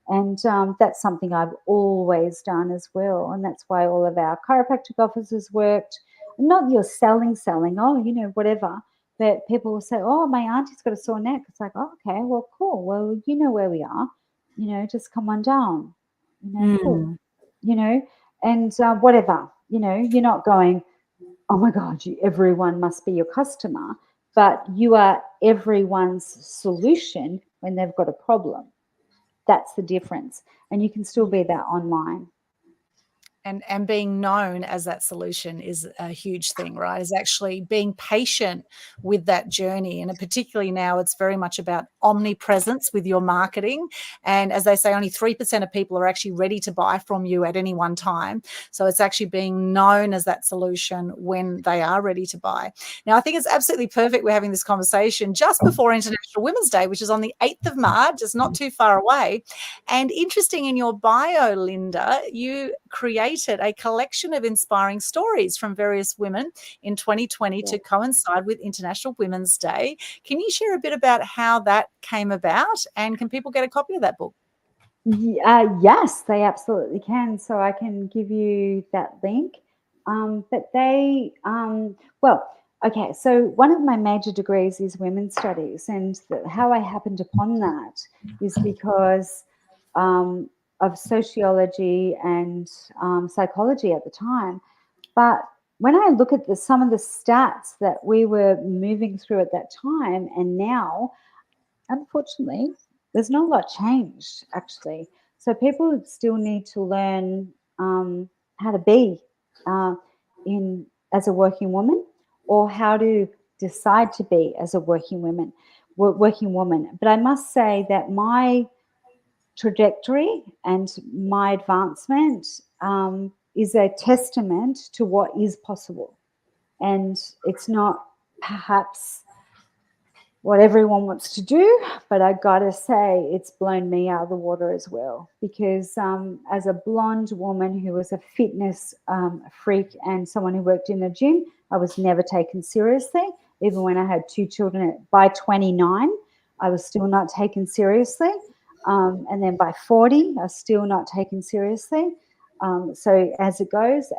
And that's something I've always done as well. And that's why all of our chiropractic offices worked. Not you're selling, oh, you know, whatever. But people will say, oh, my auntie's got a sore neck. It's like, oh, okay, well, cool. Well, you know where we are. You know, just come on down. You know, cool. You know, and whatever. You know, you're not going, oh my God, everyone must be your customer, but you are everyone's solution when they've got a problem. That's the difference. And you can still be that online. And being known as that solution is a huge thing, right? Is actually being patient with that journey. And particularly now, it's very much about omnipresence with your marketing. And as they say, only 3% of people are actually ready to buy from you at any one time. So it's actually being known as that solution when they are ready to buy. Now, I think it's absolutely perfect we're having this conversation just before International Women's Day, which is on the 8th of March. It's not too far away. And interesting, in your bio, Linda, you created a collection of inspiring stories from various women in 2020 to coincide with International Women's Day. Can you share a bit about how that came about, and can people get a copy of that book? Yes, they absolutely can. So I can give you that link. But they, well, okay, so one of my major degrees is women's studies, and how I happened upon that is because of sociology and psychology at the time. But when I look at some of the stats that we were moving through at that time and now, unfortunately, there's not a lot changed actually. So people still need to learn how to be in as a working woman, or how to decide to be as a working woman. But I must say that my trajectory and my advancement is a testament to what is possible. And it's not perhaps what everyone wants to do, but I gotta say it's blown me out of the water as well, because as a blonde woman who was a fitness freak and someone who worked in a gym, I was never taken seriously. Even when I had 2 children, by 29, I was still not taken seriously. And then by 40, I was still not taken seriously. So as it goes,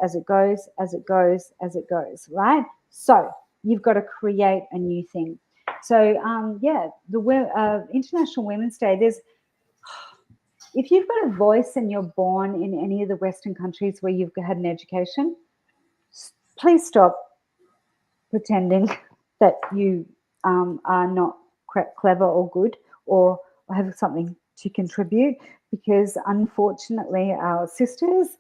right? So you've got to create a new thing. So the International Women's Day, if you've got a voice and you're born in any of the Western countries where you've had an education, please stop pretending that you are not clever or good or have something to contribute, because unfortunately our sisters,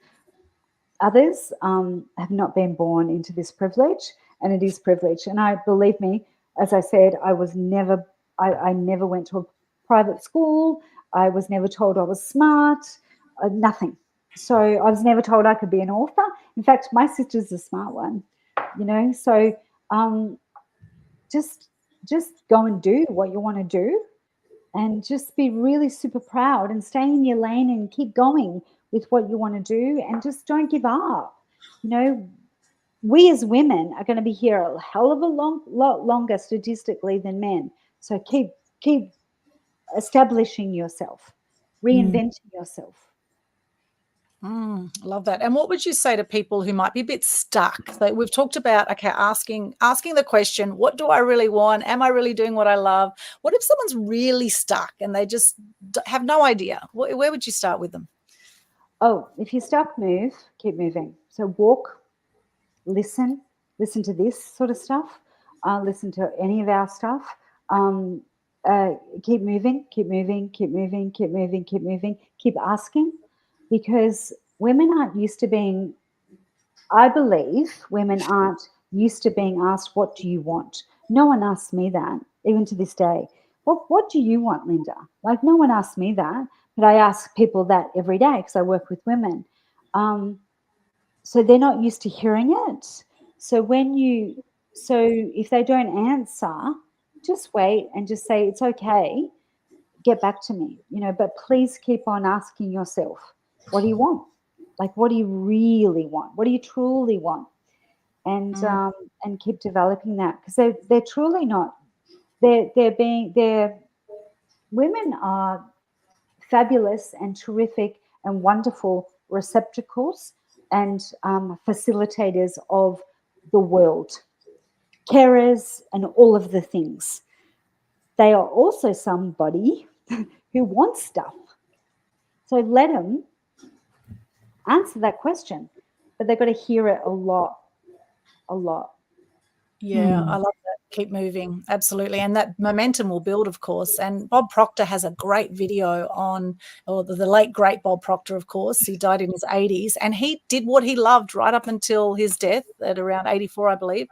others, have not been born into this privilege, and it is privilege. And believe me, as I said, I never went to a private school. I was never told I was smart, nothing. So I was never told I could be an author. In fact, my sister's a smart one, you know. So just go and do what you want to do, and just be really super proud and stay in your lane and keep going with what you want to do, and just don't give up. You know, we as women are going to be here a hell of a lot longer statistically than men. So keep establishing yourself, reinventing yourself. Love that. And what would you say to people who might be a bit stuck? Like we've talked about, okay, asking the question, what do I really want? Am I really doing what I love? What if someone's really stuck and they just have no idea? Where would you start with them? Oh, if you're stuck, move, keep moving. So walk, listen to this sort of stuff, listen to any of our stuff. Keep moving, keep asking, because women aren't used to being, I believe women aren't used to being asked, what do you want? No one asks me that, even to this day. What do you want, Linda? Like, no one asks me that, but I ask people that every day because I work with women. So they're not used to hearing it. So if they don't answer, just wait and just say, it's okay, get back to me, you know, but please keep on asking yourself, what do you want? Like, what do you really want? What do you truly want? and keep developing that, because they're truly not. They're women are fabulous and terrific and wonderful receptacles and facilitators of the world, carers and all of the things. They are also somebody who wants stuff. So let them answer that question, but they've got to hear it a lot. Yeah, I love that. Keep moving. Absolutely. And that momentum will build, of course. And Bob Proctor has a great video on, or the late, great Bob Proctor, of course. He died in his 80s, and he did what he loved right up until his death at around 84, I believe.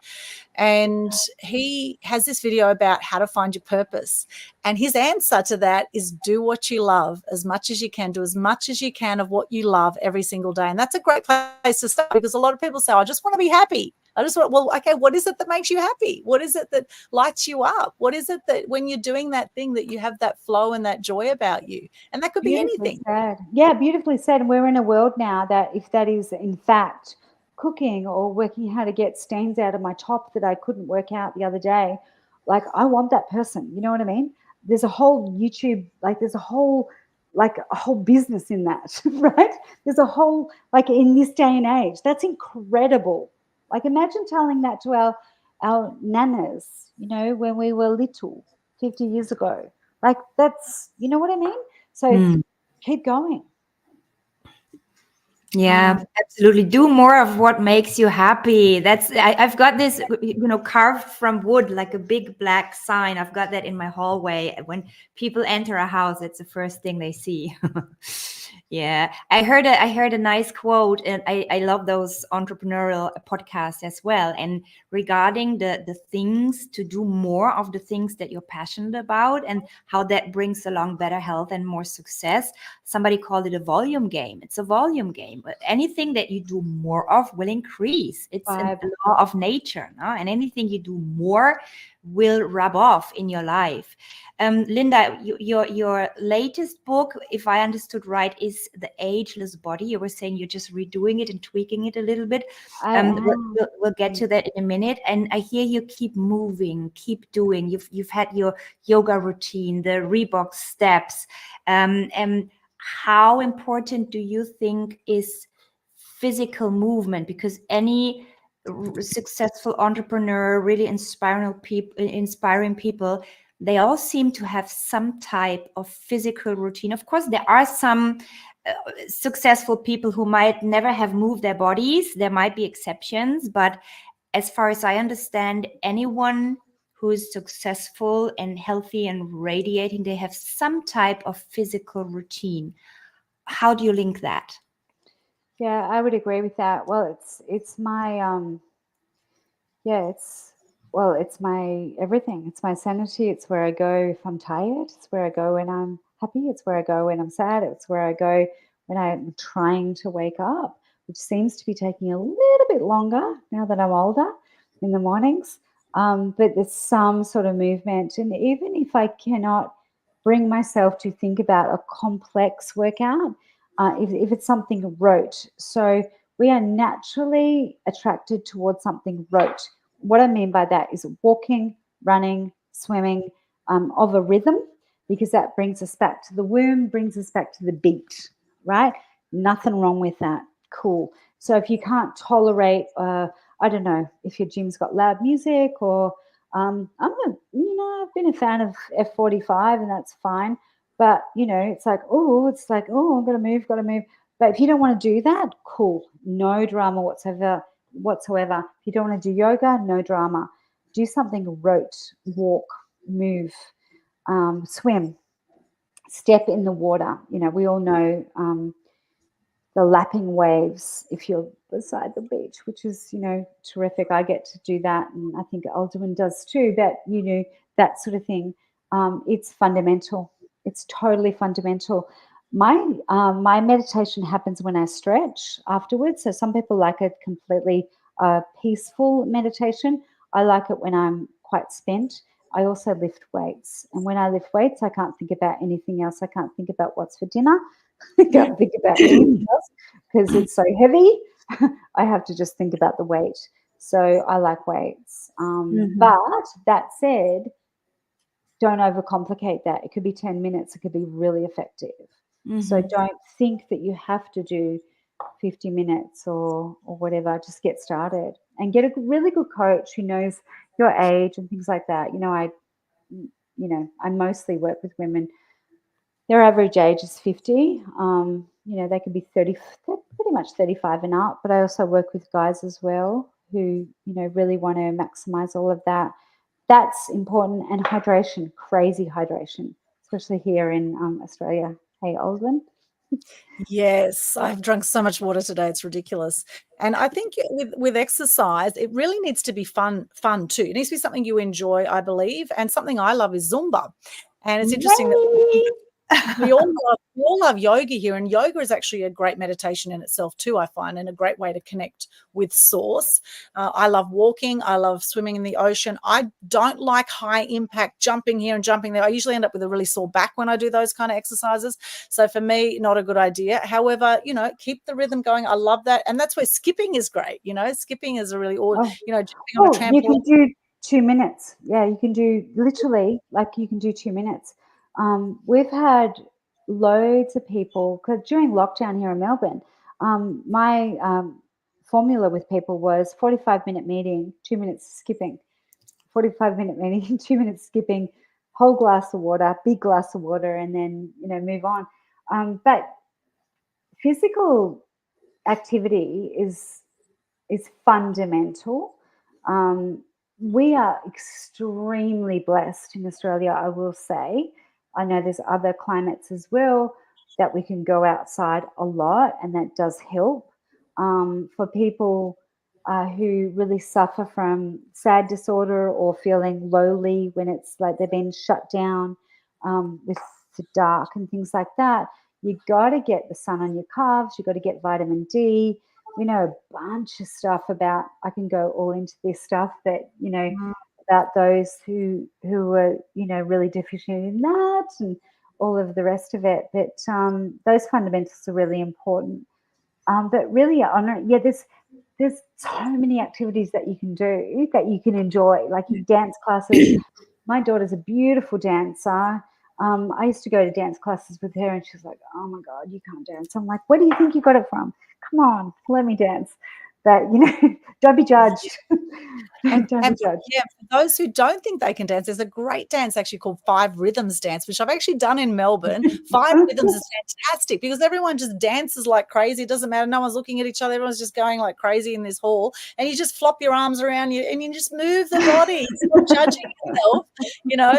And he has this video about how to find your purpose. And his answer to that is do what you love as much as you can. Do as much as you can of what you love every single day. And that's a great place to start, because a lot of people say, I just want to be happy. I just want, well, okay, what is it that makes you happy? What is it that lights you up? What is it that when you're doing that thing that you have that flow and that joy about you? And that could be anything. Said. Yeah, beautifully said. And we're in a world now that if that is in fact cooking or working how to get stains out of my top that I couldn't work out the other day, like I want that person. You know what I mean? There's a whole YouTube, like there's a whole business in that, right? There's a whole, like in this day and age, that's incredible. Like imagine telling that to our nanas, you know, when we were little 50 years ago. Like that's, you know what I mean? So keep going. Yeah, absolutely. Do more of what makes you happy. I've got this, carved from wood, like a big black sign. I've got that in my hallway. When people enter a house, it's the first thing they see. Yeah, I heard a nice quote, and I love those entrepreneurial podcasts as well. And regarding the things to do more of the things that you're passionate about and how that brings along better health and more success, somebody called it a volume game. It's a volume game. But anything that you do more of will increase. It's a law of nature, no? And anything you do more will rub off in your life. Linda, your latest book, if I understood right, is The Ageless Body. You were saying you're just redoing it and tweaking it a little bit. We'll get to that in a minute. And I hear you keep moving, keep doing. You've had your yoga routine, the Reebok steps. And how important do you think is physical movement? Because any successful entrepreneur, really inspiring people, they all seem to have some type of physical routine. Of course, there are some successful people who might never have moved their bodies. There might be exceptions, but as far as I understand, anyone who is successful and healthy and radiating, they have some type of physical routine. How do you link that? Yeah, I would agree with that. Well, it's my it's my everything. It's my sanity. It's where I go if I'm tired. It's where I go when I'm happy. It's where I go when I'm sad. It's where I go when I'm trying to wake up, which seems to be taking a little bit longer now that I'm older in the mornings. But there's some sort of movement. And even if I cannot bring myself to think about a complex workout, if it's something rote. So we are naturally attracted towards something rote. What I mean by that is walking, running, swimming, of a rhythm, because that brings us back to the womb, brings us back to the beat, right? Nothing wrong with that. Cool. So if you can't tolerate, I don't know, if your gym's got loud music, or I've been a fan of F45, and that's fine. But, it's like, I'm going to move. But if you don't want to do that, cool. No drama whatsoever. If you don't want to do yoga, no drama. Do something rote, walk, move, swim, step in the water. We all know the lapping waves if you're beside the beach, which is, terrific. I get to do that, and I think Alduin does too. But, that sort of thing, it's fundamental. It's totally fundamental. My meditation happens when I stretch afterwards. So some people like a completely peaceful meditation. I like it when I'm quite spent. I also lift weights. And when I lift weights, I can't think about anything else. I can't think about what's for dinner. I can't think about anything else because it's so heavy. I have to just think about the weight. So I like weights. But that said, don't overcomplicate that. It could be 10 minutes. It could be really effective. So don't think that you have to do 50 minutes or whatever. Just get started and get a really good coach who knows your age and things like that. I mostly work with women. Their average age is 50. They could be 30, pretty much 35 and up. But I also work with guys as well who, really want to maximize all of that. That's important. And hydration, crazy hydration, especially here in Australia. Hey, Olwen. Yes, I've drunk so much water today. It's ridiculous. And I think with exercise, it really needs to be fun too. It needs to be something you enjoy, I believe. And something I love is Zumba. And it's interesting that we all love yoga here, and yoga is actually a great meditation in itself too, I find, and a great way to connect with source. I love walking. I love swimming in the ocean. I don't like high impact jumping here and jumping there. I usually end up with a really sore back when I do those kind of exercises. So for me, not a good idea. However, keep the rhythm going. I love that. And that's where skipping is great. Skipping is a really, jumping on a trampoline. You can do 2 minutes. Yeah, you can do literally, you can do 2 minutes. We've had loads of people, because during lockdown here in Melbourne, my formula with people was 45-minute meeting, 2 minutes skipping, 45-minute meeting, 2 minutes skipping, whole glass of water, big glass of water, and then, move on. But physical activity is fundamental. We are extremely blessed in Australia, I will say. I know there's other climates as well that we can go outside a lot, and that does help. For people who really suffer from sad disorder or feeling lonely when it's like they've been shut down with the dark and things like that, you got to get the sun on your calves. You got to get vitamin D. We know a bunch of stuff about, I can go all into this stuff that, about those who are, really deficient in that and all of the rest of it. But those fundamentals are really important. But really, there's so many activities that you can do that you can enjoy, like dance classes. My daughter's a beautiful dancer. I used to go to dance classes with her, and she's like, "Oh my God, you can't dance." I'm like, "Where do you think you got it from? Come on, let me dance." But don't be judged. And for those who don't think they can dance, there's a great dance actually called 5 Rhythms Dance, which I've actually done in Melbourne. 5 Rhythms is fantastic because everyone just dances like crazy. It doesn't matter. No one's looking at each other. Everyone's just going like crazy in this hall, and you just flop your arms around you and you just move the body. Stop judging yourself.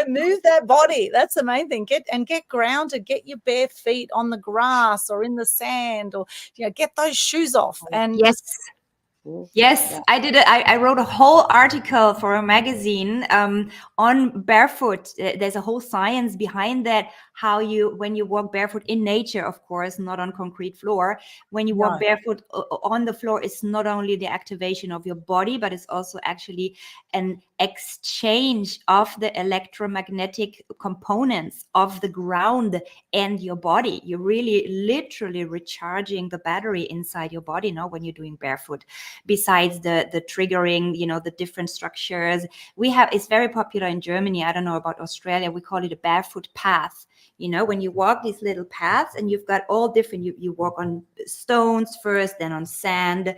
Move that body. That's the main thing. Get grounded. Get your bare feet on the grass or in the sand, or get those shoes off. And Yes, I did it. I wrote a whole article for a magazine on barefoot. There's a whole science behind that. When you walk barefoot in nature, of course, not on concrete floor. When you walk barefoot on the floor, it's not only the activation of your body, but it's also actually an exchange of the electromagnetic components of the ground and your body. You're really literally recharging the battery inside your body now when you're doing barefoot. Besides the triggering, the different structures it's very popular in Germany. I don't know about Australia. We call it a barefoot path. When you walk these little paths, and you've got all different, you walk on stones first, then on sand.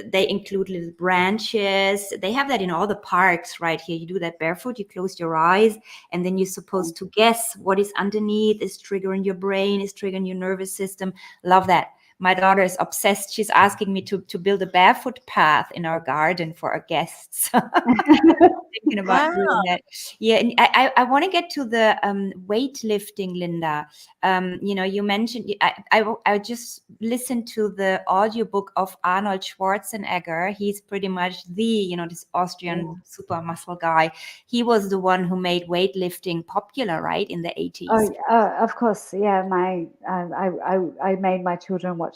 They include little branches. They have that in all the parks right here. You do that barefoot, you close your eyes, and then you're supposed to guess what is underneath, is triggering your brain, is triggering your nervous system. Love that. My daughter is obsessed. She's asking me to build a barefoot path in our garden for our guests. Thinking about doing that. Yeah, and I want to get to the weightlifting, Linda. You mentioned, I just listened to the audiobook of Arnold Schwarzenegger. He's pretty much this Austrian super muscle guy. He was the one who made weightlifting popular, right, in the 80s. Of course, yeah. I made my children watch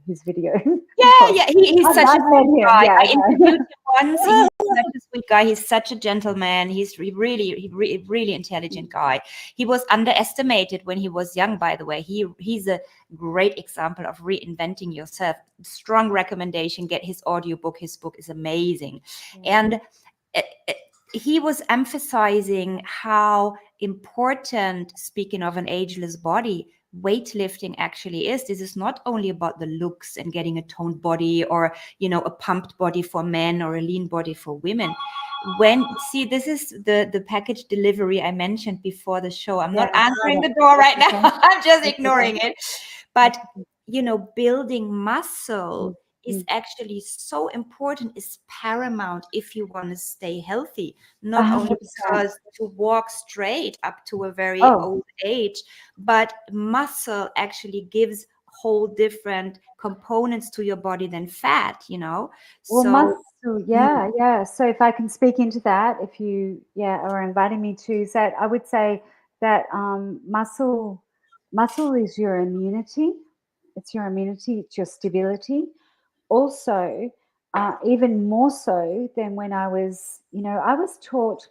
his video. Yeah. He's such a met him. guy. Yeah, I interviewed him once. He's such a sweet guy. He's such a gentleman. He's really intelligent guy. He was underestimated when he was young, by the way. He's a great example of reinventing yourself. Strong recommendation. Get his audiobook. His book is amazing. And he was emphasizing how important, speaking of an ageless body, weightlifting actually is. This is not only about the looks and getting a toned body or, a pumped body for men or a lean body for women. This is the package delivery I mentioned before the show. I'm not answering the door right now. I'm just ignoring it. But, building muscle is actually so important, is paramount if you want to stay healthy, not 100%. Only because to walk straight up to a very old age, but muscle actually gives whole different components to your body than fat, Well, muscle, yeah. So if I can speak into that, if you, are inviting me to, that I would say that muscle is your immunity. It's your immunity. It's your stability. Also, even more so than when I was, I was taught,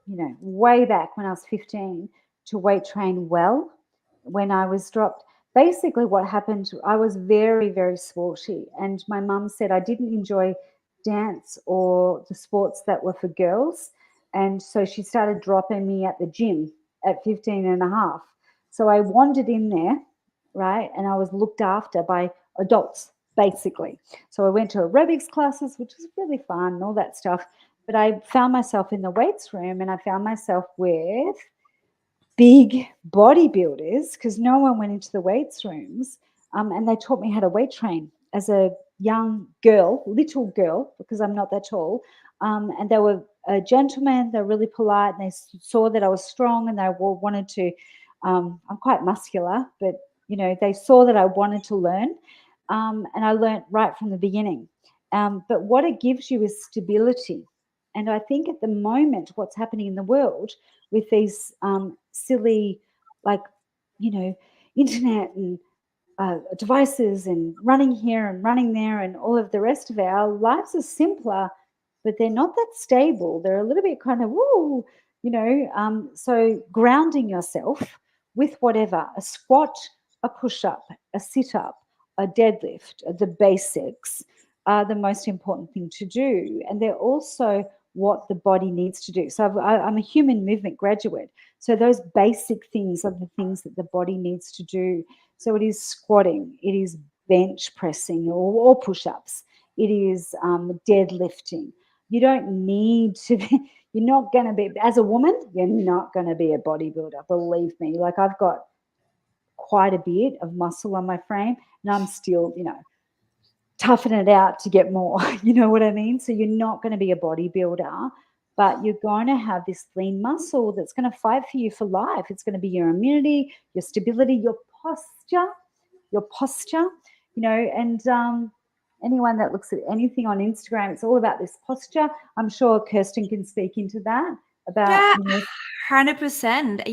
way back when I was 15 to weight train well. When I was dropped, basically what happened, I was very, very sporty. And my mum said I didn't enjoy dance or the sports that were for girls. And so she started dropping me at the gym at 15 and a half. So I wandered in there, right? And I was looked after by adults, basically. So I went to aerobics classes, which was really fun and all that stuff. But I found myself in the weights room and I found myself with big bodybuilders because no one went into the weights rooms. And they taught me how to weight train as a young girl, little girl, because I'm not that tall. And they were gentlemen, they're really polite, and they saw that I was strong and they wanted to, I'm quite muscular, but, they saw that I wanted to learn. And I learned right from the beginning. But what it gives you is stability. And I think at the moment, what's happening in the world with these silly, internet and devices and running here and running there and all of the rest of it, our lives are simpler, but they're not that stable. They're a little bit kind of, so grounding yourself with whatever, a squat, a push-up, a sit-up, a deadlift, the basics are the most important thing to do. And they're also what the body needs to do. So I'm a human movement graduate. So those basic things are the things that the body needs to do. So it is squatting, it is bench pressing or push-ups, it is deadlifting. You don't need to be, you're not going to be, as a woman, you're not going to be a bodybuilder, believe me. Like I've got quite a bit of muscle on my frame and I'm still, toughing it out to get more, you know what I mean? So you're not going to be a bodybuilder, but you're going to have this lean muscle that's going to fight for you for life. It's going to be your immunity, your stability, your posture, and anyone that looks at anything on Instagram, it's all about this posture. I'm sure Kirsten can speak into that about, 100%,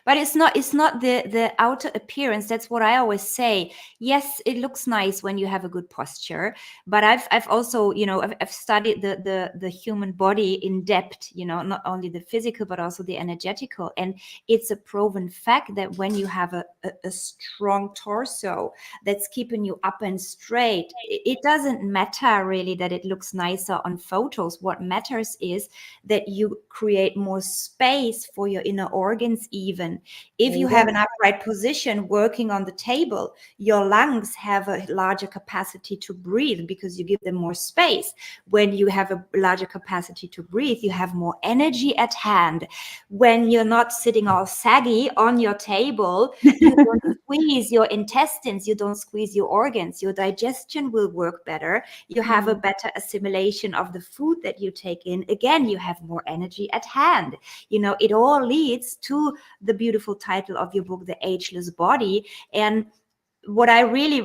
but it's not the outer appearance. That's what I always say. Yes, it looks nice when you have a good posture, but I've also, I've studied the human body in depth, not only the physical, but also the energetical. And it's a proven fact that when you have a strong torso that's keeping you up and straight, it doesn't matter really that it looks nicer on photos. What matters is that you create more space for your inner organs. Even if you have an upright position working on the table, your lungs have a larger capacity to breathe because you give them more space. When you have a larger capacity to breathe, you have more energy at hand. When you're not sitting all saggy on your table, you don't squeeze your intestines, you don't squeeze your organs, your digestion will work better, you have a better assimilation of the food that you take in. Again, you have more energy at hand. It all leads to the beautiful title of your book, The Ageless Body. And what I really,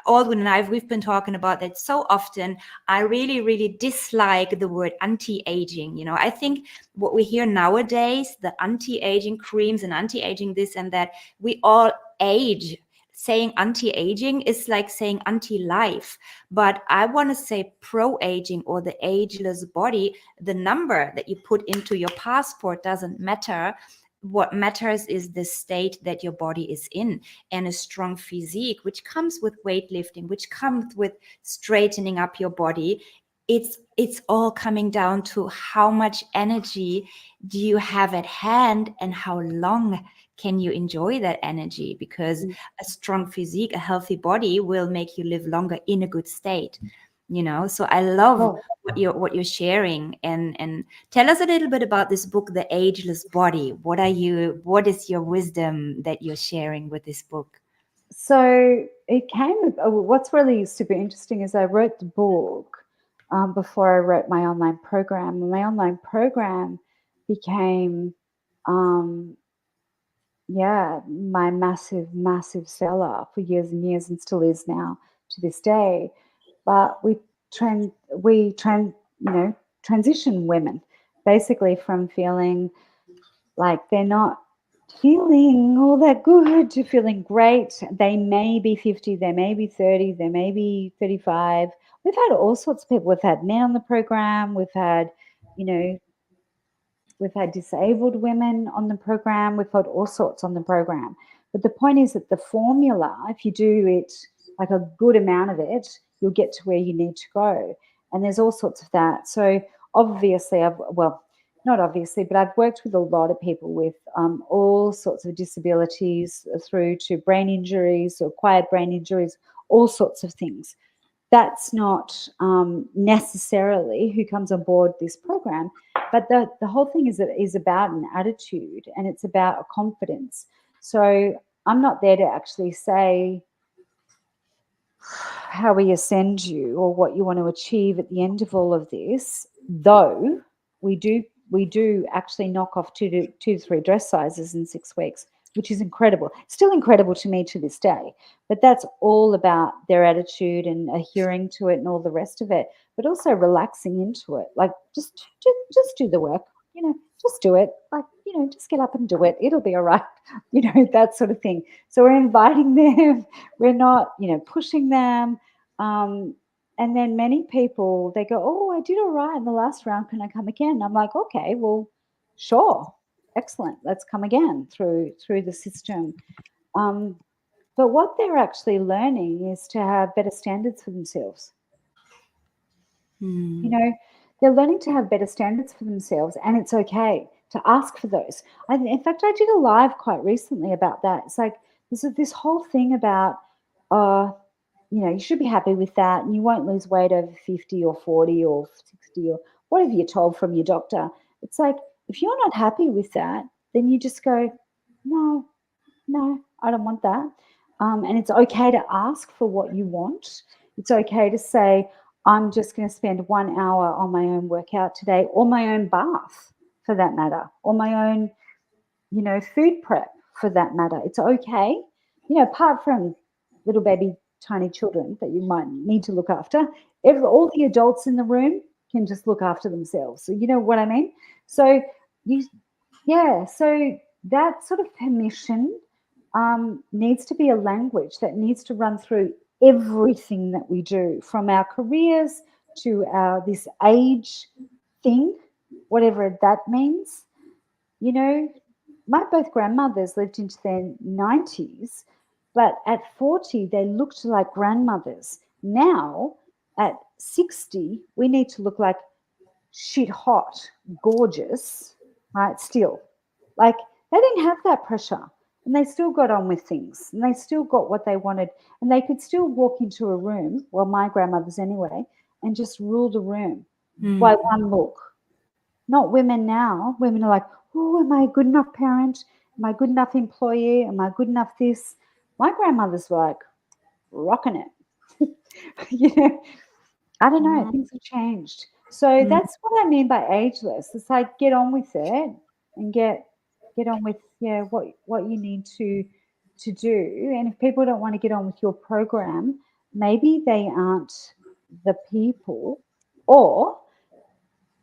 Aldwin and we've been talking about that so often, I really, really dislike the word anti-aging. I think what we hear nowadays, the anti-aging creams and anti-aging this and that, we all age saying anti-aging is like saying anti-life, but I want to say pro-aging or the ageless body. The number that you put into your passport doesn't matter. What matters is the state that your body is in, and a strong physique, which comes with weightlifting, which comes with straightening up your body. It's all coming down to how much energy do you have at hand and how long can you enjoy that energy, because a strong physique, a healthy body will make you live longer in a good state, you know. So I love what you're sharing, and tell us a little bit about this book, The Ageless Body. What is your wisdom that you're sharing with this book? So it came, what's really super interesting is I wrote the book before I wrote my online program. And my online program became, my massive seller for years and years, and still is now to this day. But we transition women basically from feeling like they're not feeling all that good to feeling great. They may be 50, they may be 30, they may be 35. We've had all sorts of people. We've had men on the program. We've had, we've had disabled women on the program. We've had all sorts on the program. But the point is that the formula, if you do it like a good amount of it, you'll get to where you need to go. And there's all sorts of that. So obviously, not obviously, but I've worked with a lot of people with all sorts of disabilities, through to brain injuries, acquired brain injuries, all sorts of things. That's not necessarily who comes on board this program, but the whole thing is about an attitude, and it's about a confidence. So I'm not there to actually say how we ascend you or what you want to achieve at the end of all of this, though we do actually knock off two to three dress sizes in 6 weeks, which is incredible. Still incredible to me to this day. But that's all about their attitude and adhering to it and all the rest of it, but also relaxing into it. Like just do the work, just do it. Like, just get up and do it. It'll be all right, that sort of thing. So we're inviting them. We're not, pushing them. And then many people, they go, oh, I did all right in the last round. Can I come again? I'm like, okay, well, sure. Excellent. Let's come again through the system. But what they're actually learning is to have better standards for themselves. They're learning to have better standards for themselves, and it's okay to ask for those. In fact, I did a live quite recently about that. It's like this whole thing about, you should be happy with that, and you won't lose weight over 50 or 40 or 60 or whatever you're told from your doctor. It's like, if you're not happy with that, then you just go, no, I don't want that. And it's okay to ask for what you want. It's okay to say, I'm just going to spend 1 hour on my own workout today, or my own bath for that matter, or my own, food prep for that matter. It's okay. Apart from little baby tiny children that you might need to look after, all the adults in the room can just look after themselves. So you know what I mean? So so that sort of permission needs to be a language that needs to run through everything that we do, from our careers to this age thing, whatever that means. My both grandmothers lived into their 90s, but at 40 they looked like grandmothers. Now at 60 we need to look like shit hot, gorgeous, right? Still, like, they didn't have that pressure, and they still got on with things, and they still got what they wanted, and they could still walk into a room, well, my grandmothers anyway, and just rule the room by one look. Not women now. Women are like, oh, am I a good enough parent? Am I a good enough employee? Am I good enough this? My grandmothers were like rocking it. I don't know. Things have changed. So that's what I mean by ageless. It's like, get on with it and get on with what you need to do. And if people don't want to get on with your program, maybe they aren't the people, or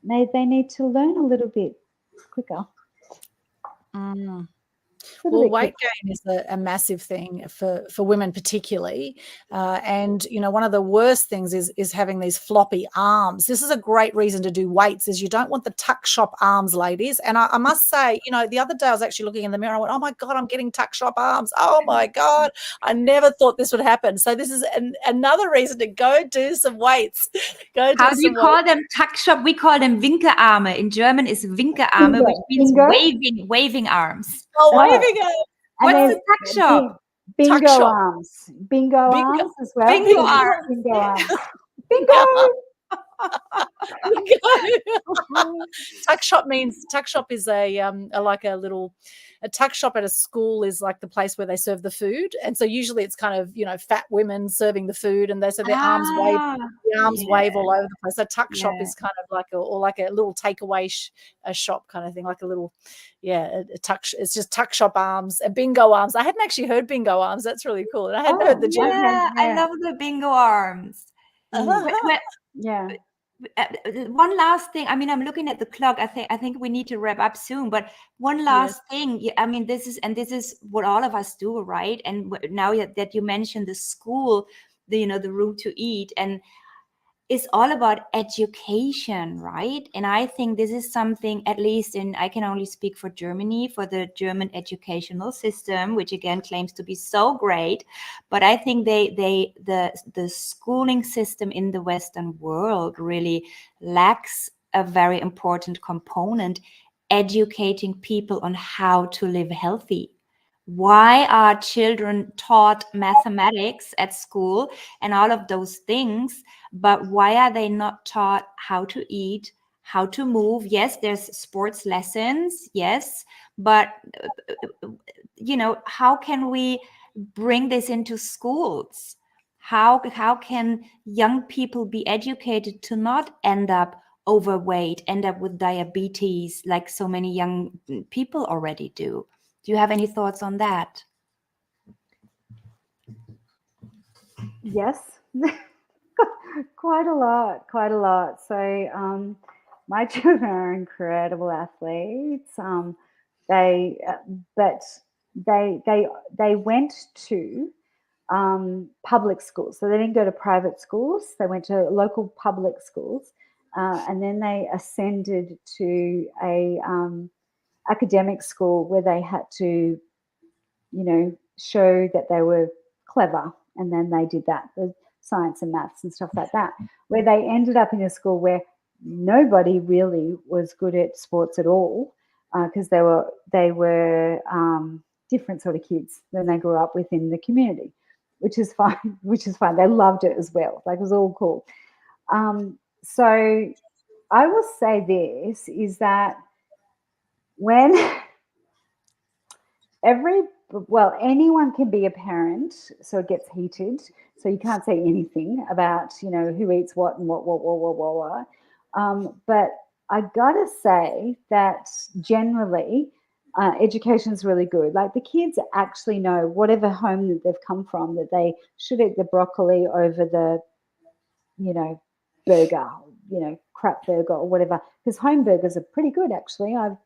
maybe they need to learn a little bit quicker. Well, weight gain is a massive thing for women particularly. And, you know, one of the worst things is having these floppy arms. This is a great reason to do weights, is you don't want the tuck shop arms, ladies. And I must say, you know, the other day I was actually looking in the mirror. I went, oh, my God, I'm getting tuck shop arms. Oh, my God. I never thought this would happen. So this is another reason to go do some weights. How do you call them? Tuck shop? We call them Winkearme. In German is Winkearme, which means waving arms. Oh, waving arms. What's the tuck shop? Bingo arms. Bingo arms as well. Bingo arms. Bingo arms. Bingo. Tuck shop is a tuck shop at a school is like the place where they serve the food, and so usually it's kind of, you know, fat women serving the food, and their arms wave all over the place. So tuck shop is kind of like a little takeaway shop kind of thing, like a little it's just tuck shop arms and bingo arms. I hadn't actually heard bingo arms. That's really cool. And I hadn't heard the I love the bingo arms. One last thing. I mean, I'm looking at the clock. I think we need to wrap up soon. But one last thing. I mean, this is what all of us do, right? And now that you mentioned the school, the room to eat, and it's all about education, right? And I think this is something, at least I can only speak for Germany, for the German educational system, which again claims to be so great. But I think the schooling system in the Western world really lacks a very important component, educating people on how to live healthy. Why are children taught mathematics at school and all of those things, but why are they not taught how to eat, how to move? Yes, there's sports lessons, yes, but how can we bring this into schools? How can young people be educated to not end up overweight, end up with diabetes like so many young people already do? Do you have any thoughts on that? Yes, quite a lot. So my children are incredible athletes. They went to public schools, so they didn't go to private schools. They went to local public schools, and then they ascended to a academic school where they had to, show that they were clever, and then they did that, the science and maths and stuff like that, where they ended up in a school where nobody really was good at sports at all, because they were different sort of kids when they grew up within the community, which is fine. They loved it as well. Like, it was all cool. So I will say this is that when anyone can be a parent, so it gets heated. So you can't say anything about, who eats what and what. But I gotta say that generally, education is really good. Like, the kids actually know, whatever home that they've come from, that they should eat the broccoli over the, burger, crap burger or whatever. Because home burgers are pretty good, actually. I've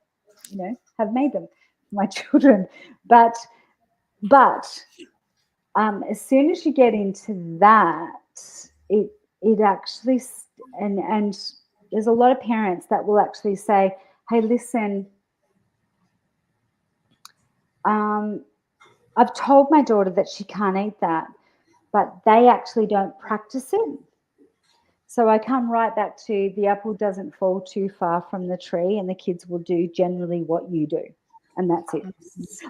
have made them for my children. But as soon as you get into that, it actually, and there's a lot of parents that will actually say, hey, listen, I've told my daughter that she can't eat that, but they actually don't practice it. So I come right back to, the apple doesn't fall too far from the tree, and the kids will do generally what you do. And that's it.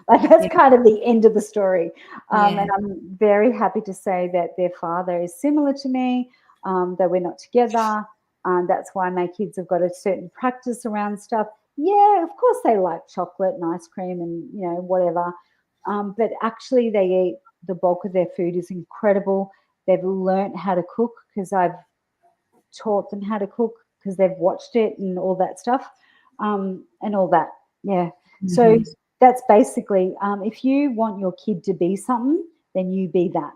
Like, that's kind of the end of the story. And I'm very happy to say that their father is similar to me, that we're not together. That's why my kids have got a certain practice around stuff. Yeah, of course they like chocolate and ice cream and, whatever. But actually they eat, the bulk of their food is incredible. They've learned how to cook because I've taught them how to cook, because they've watched it and all that stuff, and all that. Yeah. Mm-hmm. So that's basically, if you want your kid to be something, then you be that.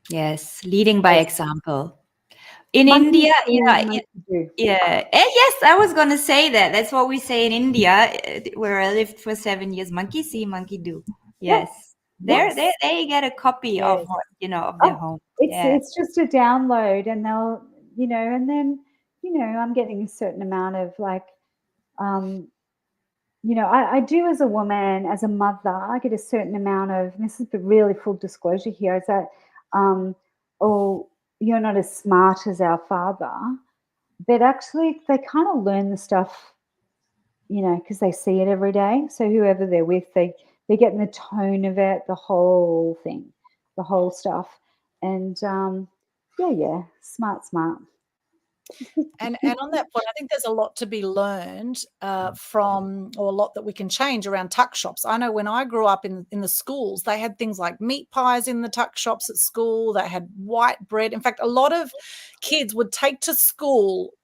Yes, leading by example. In India, yes, I was going to say that. That's what we say in India, where I lived for 7 years. Monkey see, monkey do. Yes. Yes. They get a copy of Yes. what, of their home. Yeah. It's just a download, and they'll, and then, I'm getting a certain amount of like, I do as a woman, as a mother, I get a certain amount of, and this is the really full disclosure here, is that, oh, you're not as smart as our father, but actually they kind of learn the stuff, because they see it every day. So whoever they're with, they're getting the tone of it, the whole thing, the whole stuff. And yeah, smart. And on that point, I think there's a lot to be learned from, or a lot that we can change around tuck shops. I know when I grew up in the schools, they had things like meat pies in the tuck shops at school. They had white bread. In fact, a lot of kids would take to school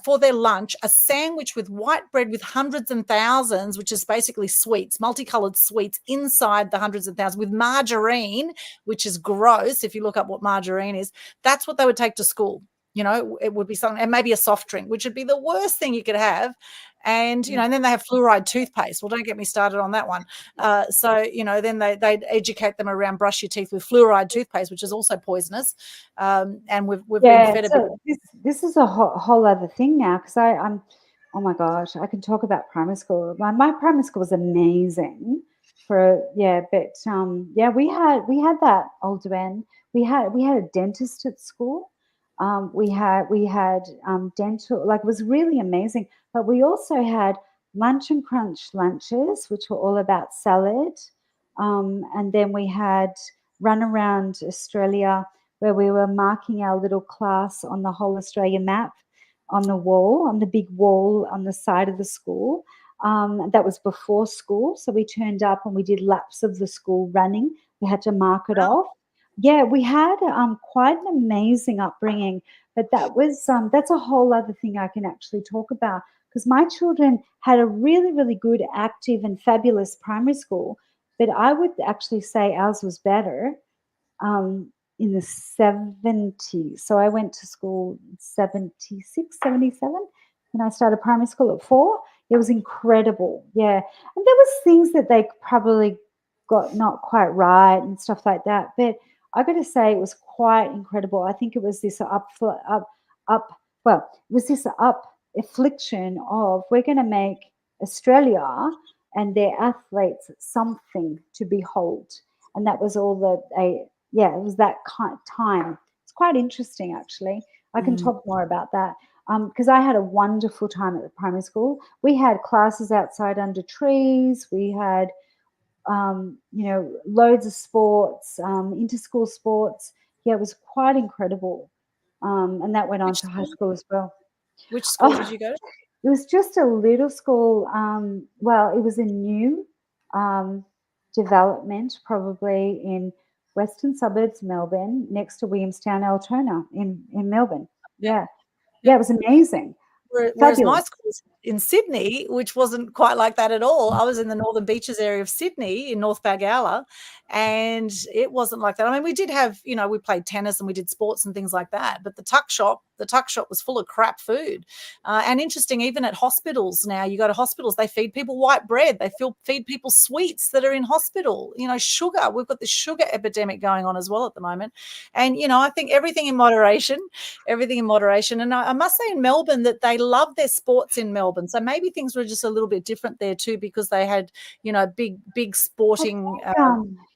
for their lunch a sandwich with white bread with hundreds and thousands, which is basically sweets, multicolored sweets inside the hundreds and thousands, with margarine, which is gross. If you look up what margarine is, that's what they would take to school. It would be something, and maybe a soft drink, which would be the worst thing you could have. And, and then they have fluoride toothpaste. Well, don't get me started on that one. So, then they'd educate them around brush your teeth with fluoride toothpaste, which is also poisonous. And we've been fed a bit. So this is a whole other thing now, because I'm, oh my gosh, I can talk about primary school. My primary school was amazing but we had that older end. We had a dentist at school. We had dental, like, it was really amazing. But we also had lunch and crunch lunches, which were all about salad. And then we had run around Australia, where we were marking our little class on the whole Australia map on the wall, on the big wall on the side of the school. That was before school. So we turned up and we did laps of the school running. We had to mark it off. Yeah, we had quite an amazing upbringing, but that's a whole other thing I can actually talk about, because my children had a really, really good, active and fabulous primary school, but I would actually say ours was better in the 70s. So I went to school in 76, 77, and I started primary school at 4. It was incredible, yeah. And there was things that they probably got not quite right and stuff like that, but I got to say it was quite incredible. I think it was this affliction of, we're going to make Australia and their athletes something to behold. And that was all it was that kind of time. It's quite interesting, actually. I can talk more about that, because I had a wonderful time at the primary school. We had classes outside under trees. We had loads of sports, inter-school sports. Yeah, it was quite incredible. And that went on to high school as well. Which school did you go to? It was just a little school. It was a new development, probably in western suburbs, Melbourne, next to Williamstown, Altona in Melbourne. Yeah, it was amazing. Whereas my school was in Sydney, which wasn't quite like that at all. I was in the Northern Beaches area of Sydney in North Balgowlah, and it wasn't like that. I mean, we did have, we played tennis and we did sports and things like that, but the tuck shop was full of crap food. And interesting, even at hospitals now, you go to hospitals, they feed people white bread. They feed people sweets that are in hospital, sugar. We've got the sugar epidemic going on as well at the moment. And, I think everything in moderation. And I must say in Melbourne that they love their sports in Melbourne. So maybe things were just a little bit different there too, because they had, big sporting.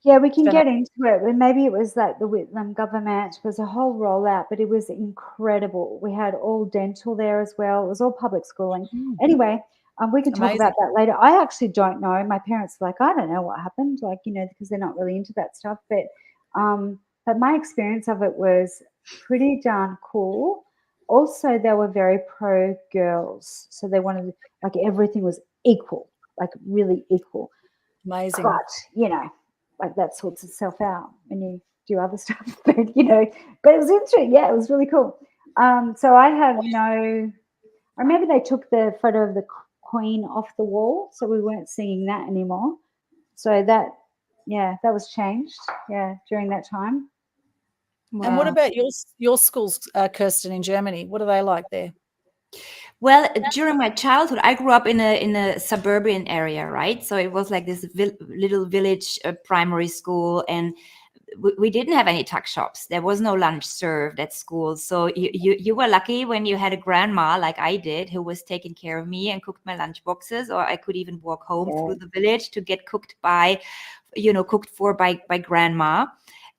We can get into it. Maybe it was that the Whitlam government was a whole rollout, but it was incredible. We had all dental there as well. It was all public schooling. Anyway, we can talk about that later. I actually don't know. My parents are like, I don't know what happened, because they're not really into that stuff. But my experience of it was pretty darn cool. Also, they were very pro girls. So they wanted, everything was equal, really equal. Amazing. But, that sorts itself out when you do other stuff. But it was interesting. Yeah, it was really cool. So I have I remember they took the photo of the Queen off the wall, so we weren't seeing that anymore. So that was changed, during that time. Wow. And what about your schools, Kirsten, in Germany? What are they like there? Well, during my childhood, I grew up in a suburban area, right? So it was like this little village primary school, and we didn't have any tuck shops. There was no lunch served at school. So you were lucky when you had a grandma like I did, who was taking care of me and cooked my lunch boxes, or I could even walk home through the village to get cooked for by grandma.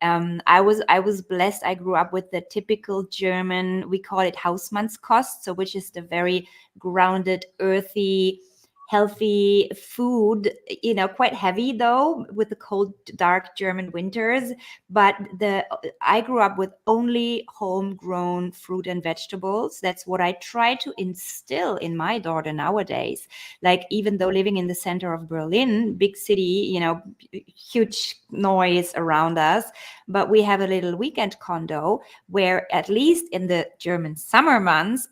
I was blessed. I grew up with the typical German, we call it Hausmannskost, so which is the very grounded, earthy, healthy food, quite heavy though, with the cold, dark German winters. But I grew up with only homegrown fruit and vegetables. That's what I try to instill in my daughter nowadays. Like, even though living in the center of Berlin, big city, huge noise around us, but we have a little weekend condo where, at least in the German summer months,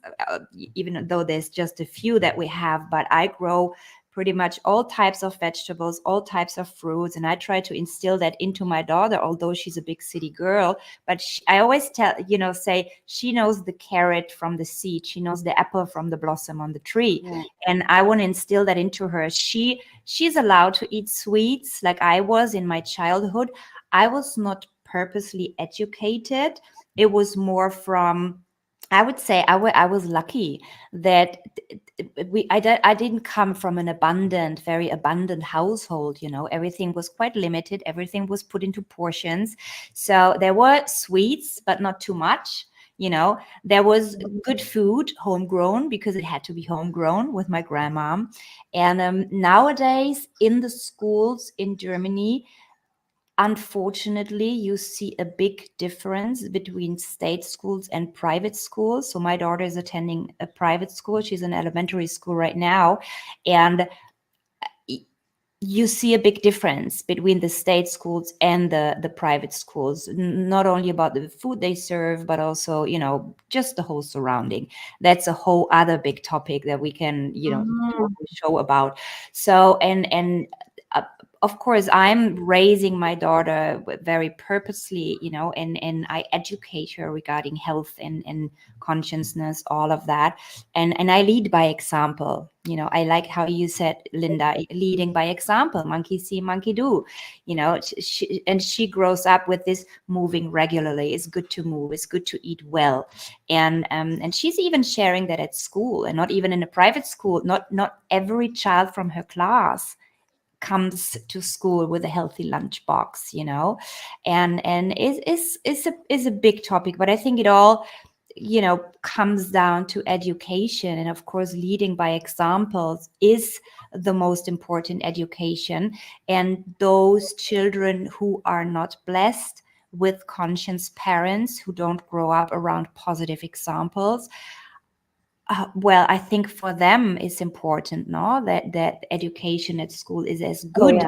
even though there's just a few that we have, but I grow pretty much all types of vegetables, all types of fruits, and I try to instill that into my daughter, although she's a big city girl. But I always say she knows the carrot from the seed, she knows the apple from the blossom on the tree. Yeah. And I want to instill that into her. She's allowed to eat sweets like I was in my childhood. I was not purposely educated. It was more from, I would say I was lucky that I didn't come from an very abundant household. Everything was quite limited. Everything was put into portions. So there were sweets, but not too much. There was good food, homegrown, because it had to be homegrown with my grandma. And nowadays in the schools in Germany, unfortunately, you see a big difference between state schools and private schools. So my daughter is attending a private school. She's in elementary school right now. And you see a big difference between the state schools and the private schools, not only about the food they serve, but also, just the whole surrounding. That's a whole other big topic that we can, do a show about. So, and of course, I'm raising my daughter very purposely, and I educate her regarding health and consciousness, all of that. And I lead by example. I like how you said, Linda, leading by example, monkey see, monkey do. She grows up with this moving regularly. It's good to move. It's good to eat well. And she's even sharing that at school, and not even in a private school. Not every child from her class comes to school with a healthy lunchbox, and is a big topic. But I think it all, comes down to education. And of course, leading by examples is the most important education. And those children who are not blessed with conscious parents, who don't grow up around positive examples, well, I think for them it's important, no, that education at school is as good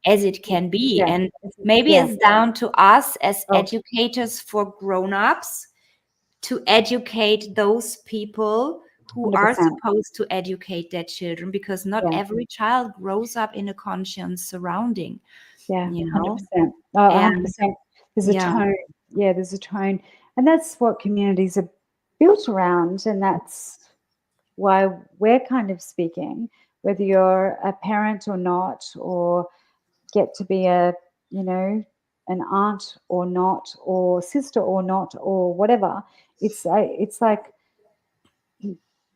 as it can be. Yeah. And maybe it's down to us as educators for grown-ups to educate those people who 100%. are supposed to educate their children, because not every child grows up in a conscious surrounding. Yeah, 100%. Oh, 100%. There's a tone. Yeah, there's a tone. And that's what communities are built around. And that's why we're kind of speaking, whether you're a parent or not, or get to be an aunt or not, or sister or not, or whatever. It's like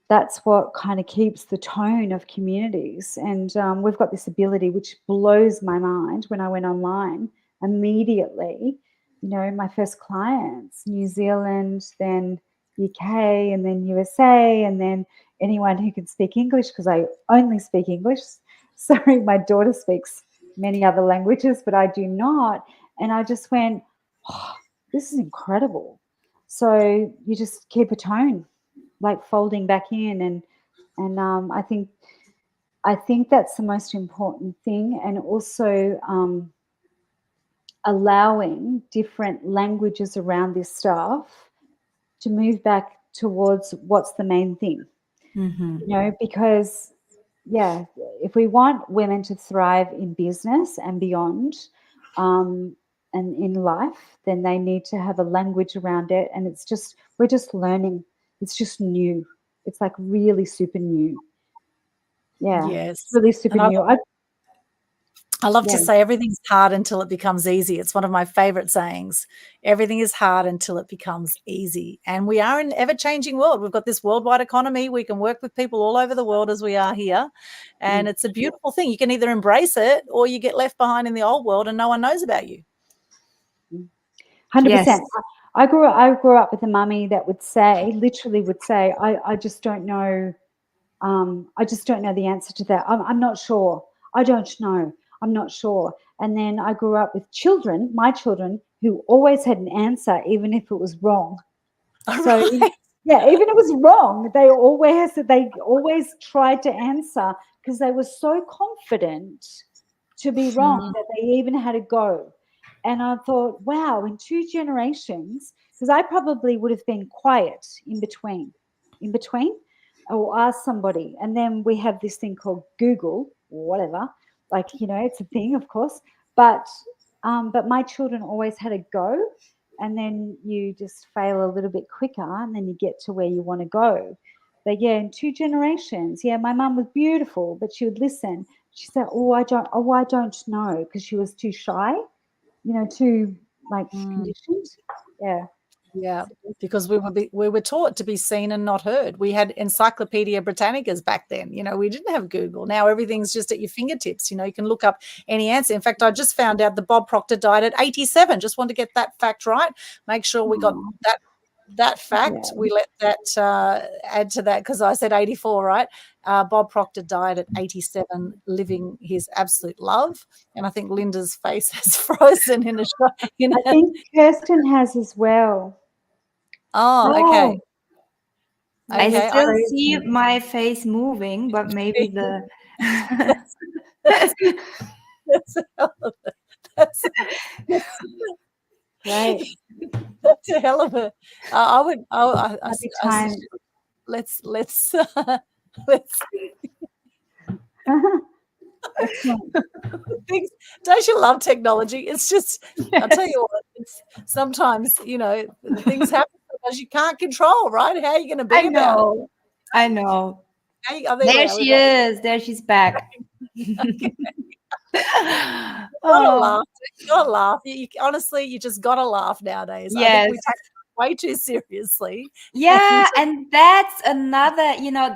that's what kind of keeps the tone of communities. And we've got this ability, which blows my mind. When I went online, immediately, my first clients, New Zealand, then UK, and then USA, and then anyone who can speak English, because I only speak English. Sorry, my daughter speaks many other languages, but I do not. And I just went, oh, this is incredible. So you just keep a tone, like folding back in, and I think that's the most important thing. And also allowing different languages around this stuff to move back towards what's the main thing. Because if we want women to thrive in business and beyond, and in life, then they need to have a language around it. And we're just learning. It's just new. It's like really super new. Yeah, Yes. it's really super And new. I love to Yeah. say everything's hard until it becomes easy. It's one of my favorite sayings. Everything is hard until it becomes easy. And we are in an ever-changing world. We've got this worldwide economy. We can work with people all over the world as we are here. And it's a beautiful thing. You can either embrace it or you get left behind in the old world and no one knows about you. 100%. Yes. I grew up with a mummy that literally would say, I just don't know. I just don't know the answer to that. I'm not sure. I don't know. I'm not sure. And then I grew up with my children, who always had an answer, even if it was wrong. So Right. yeah, even if it was wrong, they always tried to answer because they were so confident to be wrong that they even had to go. And I thought, wow, in 2 generations, because I probably would have been quiet in between. Or ask somebody. And then we have this thing called Google or whatever. Like, it's a thing, of course. But my children always had a go. And then you just fail a little bit quicker and then you get to where you want to go. But yeah, in 2 generations, my mum was beautiful, but she would listen. She said, I don't know, because she was too shy, too conditioned. Yeah. Yeah, because we were taught to be seen and not heard. We had Encyclopedia Britannicas back then. We didn't have Google. Now everything's just at your fingertips. You can look up any answer. In fact, I just found out that Bob Proctor died at 87. Just want to get that fact right. Make sure we got that fact. Yeah. We let that add to that, because I said 84, right? Bob Proctor died at 87, living his absolute love. And I think Linda's face has frozen in a shot. I think Kirsten has as well. Oh, okay. I Okay, still see my face moving, but maybe the that's right. That's a hell of a. I would. Let's. Things, don't you love technology? It's just, I'll tell you what, it's sometimes, things happen because you can't control, right? How are you going to be about it? I know. There she is. There she's back. Gotta laugh. Gotta laugh. Honestly, you just gotta laugh nowadays. Yes. I think we take it way too seriously. Yeah, and that's another,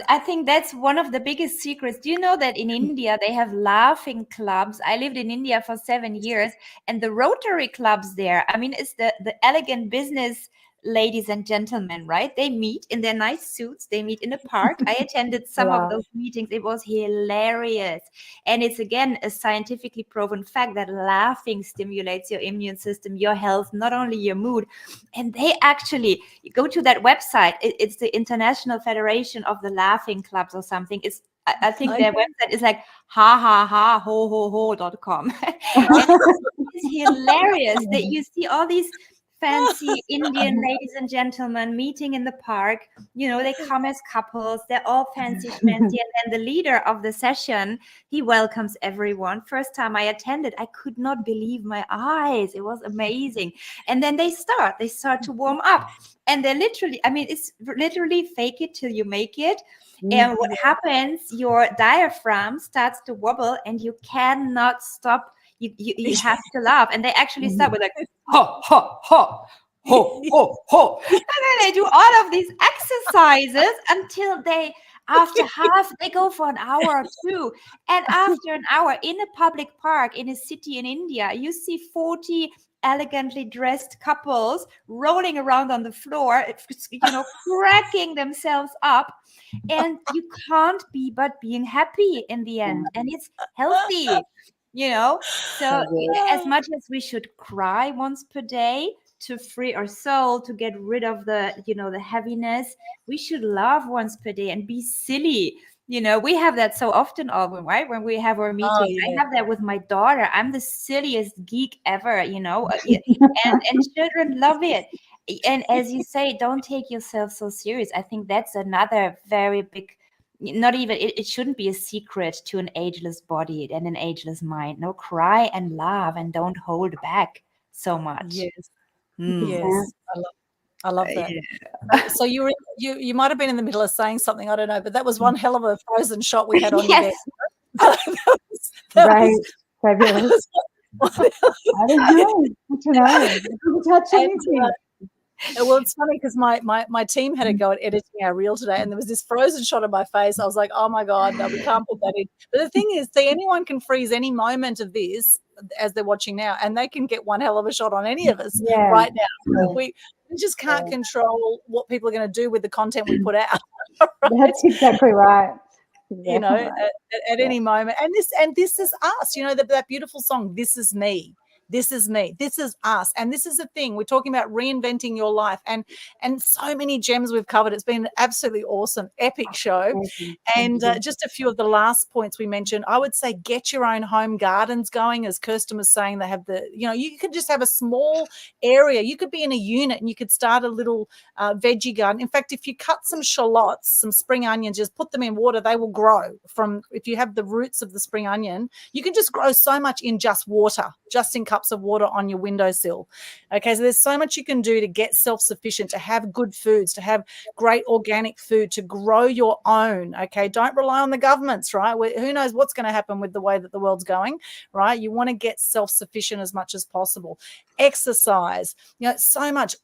I think that's one of the biggest secrets. Do you know that in India they have laughing clubs? I lived in India for 7 years, and the Rotary clubs there, I mean, it's the elegant business ladies and gentlemen, right? They meet in their nice suits. They meet in a park. I attended some of those meetings. It was hilarious. And it's, again, a scientifically proven fact that laughing stimulates your immune system, your health, not only your mood. And they actually, you go to that website. It's the International Federation of the Laughing Clubs or something. I think their website is like ho.com. It's hilarious that you see all these fancy Indian ladies and gentlemen meeting in the park. They come as couples. They're all fancy schmancy. And then the leader of the session, he welcomes everyone. First time I attended, I could not believe my eyes. It was amazing. And then they start to warm up. And they literally, it's literally fake it till you make it. And what happens, your diaphragm starts to wobble and you cannot stop. You have to laugh. And they actually start with like, ho, ho, ho, ho, ho, ho. And then they do all of these exercises until after half, they go for an hour or two. And after an hour in a public park in a city in India, you see 40 elegantly dressed couples rolling around on the floor, cracking themselves up. And you can't be but being happy in the end. And it's healthy. So as much as we should cry once per day to free our soul, to get rid of the heaviness, we should laugh once per day and be silly. We have that so often, Alvin, right? When we have our meetings, I have that with my daughter. I'm the silliest geek ever, and children love it. And as you say, don't take yourself so serious. I think that's another very big, not even, it shouldn't be a secret to an ageless body and an ageless mind. No, cry and laugh and don't hold back so much. Yes. Yes. I love that. Yeah. So you might have been in the middle of saying something, I don't know, but that was one hell of a frozen shot we had on you there. Right. Fabulous. I don't know. I don't know. Didn't touch anything. Well, it's funny because my team had a go at editing our reel today, and there was this frozen shot of my face. I was like, oh my God, no, we can't put that in. But the thing is, see, anyone can freeze any moment of this as they're watching now, and they can get one hell of a shot on any of us right now. So we just can't control what people are going to do with the content we put out. Right? That's exactly right. You know, at any moment. And this is us, you know, that beautiful song, This Is Me. This is me. This is us. And this is the thing. We're talking about reinventing your life, and so many gems we've covered. It's been an absolutely awesome, epic show. And just a few of the last points we mentioned, I would say get your own home gardens going. As Kirsten was saying, they have you could just have a small area. You could be in a unit and you could start a little veggie garden. In fact, if you cut some shallots, some spring onions, just put them in water, they will grow if you have the roots of the spring onion, you can just grow so much in just water, just in cups of water on your windowsill. Okay, so there's so much you can do to get self-sufficient, to have good foods, to have great organic food, to grow your own. Okay, don't rely on the governments, right? Who knows what's going to happen with the way that the world's going, right? You want to get self-sufficient as much as possible. Exercise, so much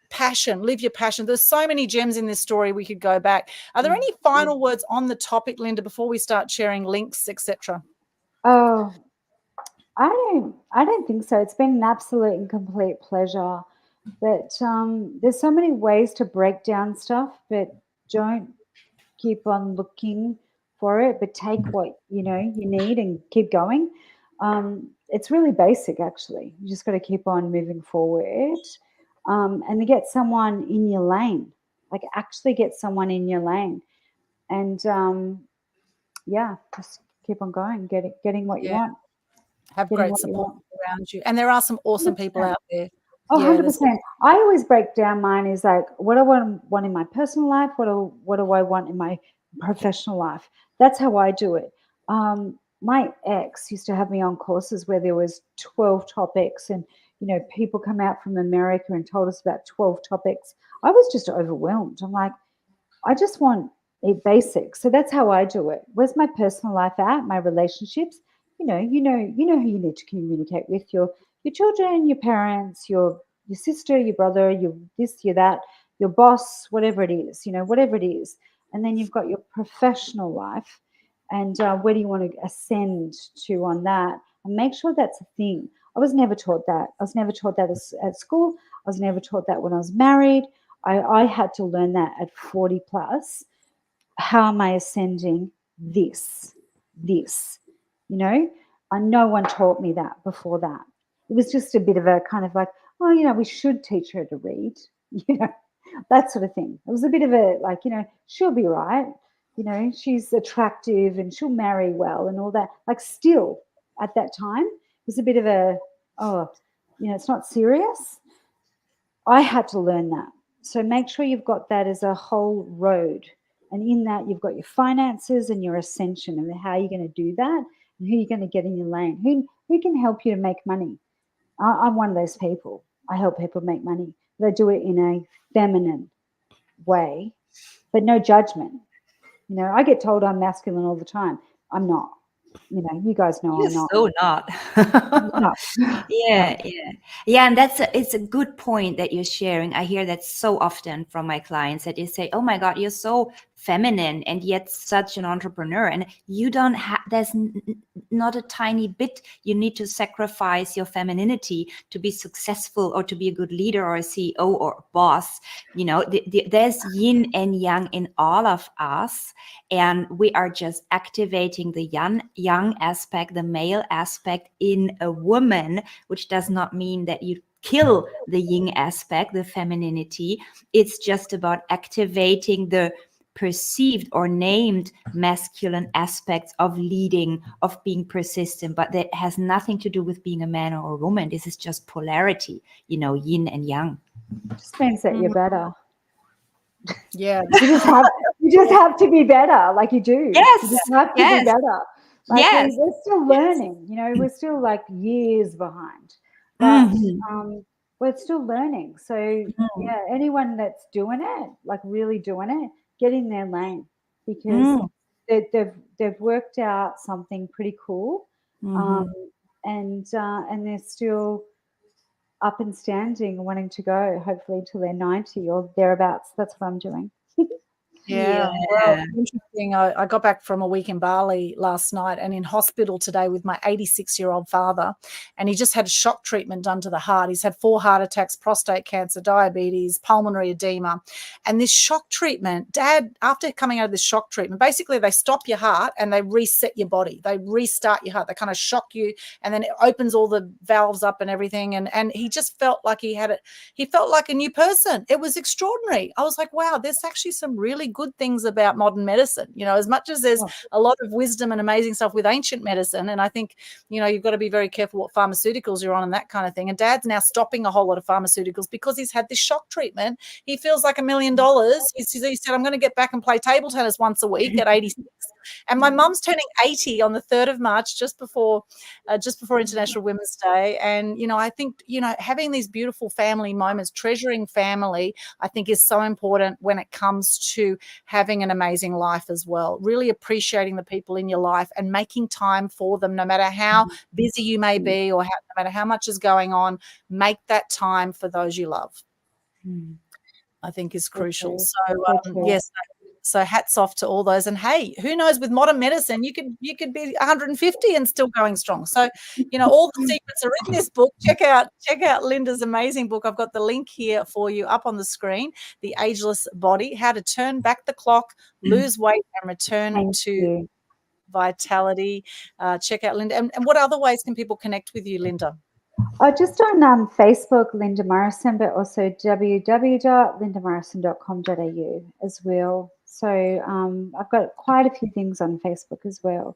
passion, live your passion. There's so many gems in this story we could go back. Are there any final words on the topic, Linda, before we start sharing links, etc.? Oh, I don't think so. It's been an absolute and complete pleasure. But there's so many ways to break down stuff, but don't keep on looking for it, but take what you need and keep going. It's really basic, actually. You just got to keep on moving forward, and to get someone in your lane, like actually get someone in your lane, and just keep on going, getting what you want. Have great support around you. And there are some awesome 100%. People out there. Oh, 100%. I always break down mine is like, what do I want in my personal life? What do I want in my professional life? That's how I do it. My ex used to have me on courses where there was 12 topics, and people come out from America and told us about 12 topics. I was just overwhelmed. I'm like, I just want it basic. So that's how I do it. Where's my personal life at? My relationships? You know who you need to communicate with, your children, your parents, your sister, your brother, your this, your that, your boss, whatever it is, whatever it is. And then you've got your professional life, and where do you want to ascend to on that? And make sure that's a thing. I was never taught that. I was never taught that at school. I was never taught that when I was married. I had to learn that at 40 plus. How am I ascending this? And no one taught me that before that. It was just a bit of a kind of like, we should teach her to read, that sort of thing. It was a bit of a like, she'll be right. She's attractive and she'll marry well and all that. Like still at that time, it was a bit of a, it's not serious. I had to learn that. So make sure you've got that as a whole road. And in that, you've got your finances and your ascension and how you're going to do that and who you're going to get in your lane. Who can help you to make money? I'm one of those people. I help people make money. But I do it in a feminine way, but no judgment. I get told I'm masculine all the time. I'm not. You guys know You're I'm not. so not. No. Yeah. And it's a good point that you're sharing. I hear that so often from my clients that they say, oh my God, you're so feminine and yet such an entrepreneur. And you don't have, there's not a tiny bit you need to sacrifice your femininity to be successful or to be a good leader or a CEO or a boss. There's yin and yang in all of us. And we are just activating the young aspect, the male aspect in a woman, which does not mean that you kill the yin aspect, the femininity. It's just about activating the perceived or named masculine aspects of leading, of being persistent, but that has nothing to do with being a man or a woman. This is just polarity, yin and yang. Just means that you're better. Yeah. You just have to be better, like you do. Yes. You just have to be better. Like yes. We're still learning, we're still like years behind. But we're still learning. So yeah, anyone that's doing it, like really doing it, get in their lane, because they've worked out something pretty cool, and they're still up and standing, wanting to go, hopefully till they're 90 or thereabouts. That's what I'm doing. Yeah. Well, interesting. I got back from a week in Bali last night and in hospital today with my 86-year-old father, and he just had a shock treatment done to the heart. He's had 4 heart attacks, prostate cancer, diabetes, pulmonary edema. And this shock treatment, Dad, after coming out of this shock treatment, basically they stop your heart and they reset your body. They restart your heart. They kind of shock you, and then it opens all the valves up and everything. And he just felt like he felt like a new person. It was extraordinary. I was like, wow, there's actually some really good things about modern medicine, as much as there's a lot of wisdom and amazing stuff with ancient medicine. And I think, you've got to be very careful what pharmaceuticals you're on and that kind of thing. And Dad's now stopping a whole lot of pharmaceuticals because he's had this shock treatment. He feels like $1 million. He said, I'm going to get back and play table tennis once a week at 86. And my mum's turning 80 on the 3rd of March, just before International Women's Day. And, I think, having these beautiful family moments, treasuring family, I think is so important when it comes to having an amazing life as well. Really appreciating the people in your life and making time for them, no matter how busy you may be or no matter how much is going on, make that time for those you love. I think is crucial. Okay. So, yes. So hats off to all those. And hey, who knows, with modern medicine, you could be 150 and still going strong. So, all the secrets are in this book. Check out Linda's amazing book. I've got the link here for you up on the screen, The Ageless Body, How to Turn Back the Clock, Lose Weight and Return to Vitality. Check out Linda. And what other ways can people connect with you, Linda? Just on Facebook, Linda Morrison, but also www.lindamorrison.com.au as well. So I've got quite a few things on Facebook as well.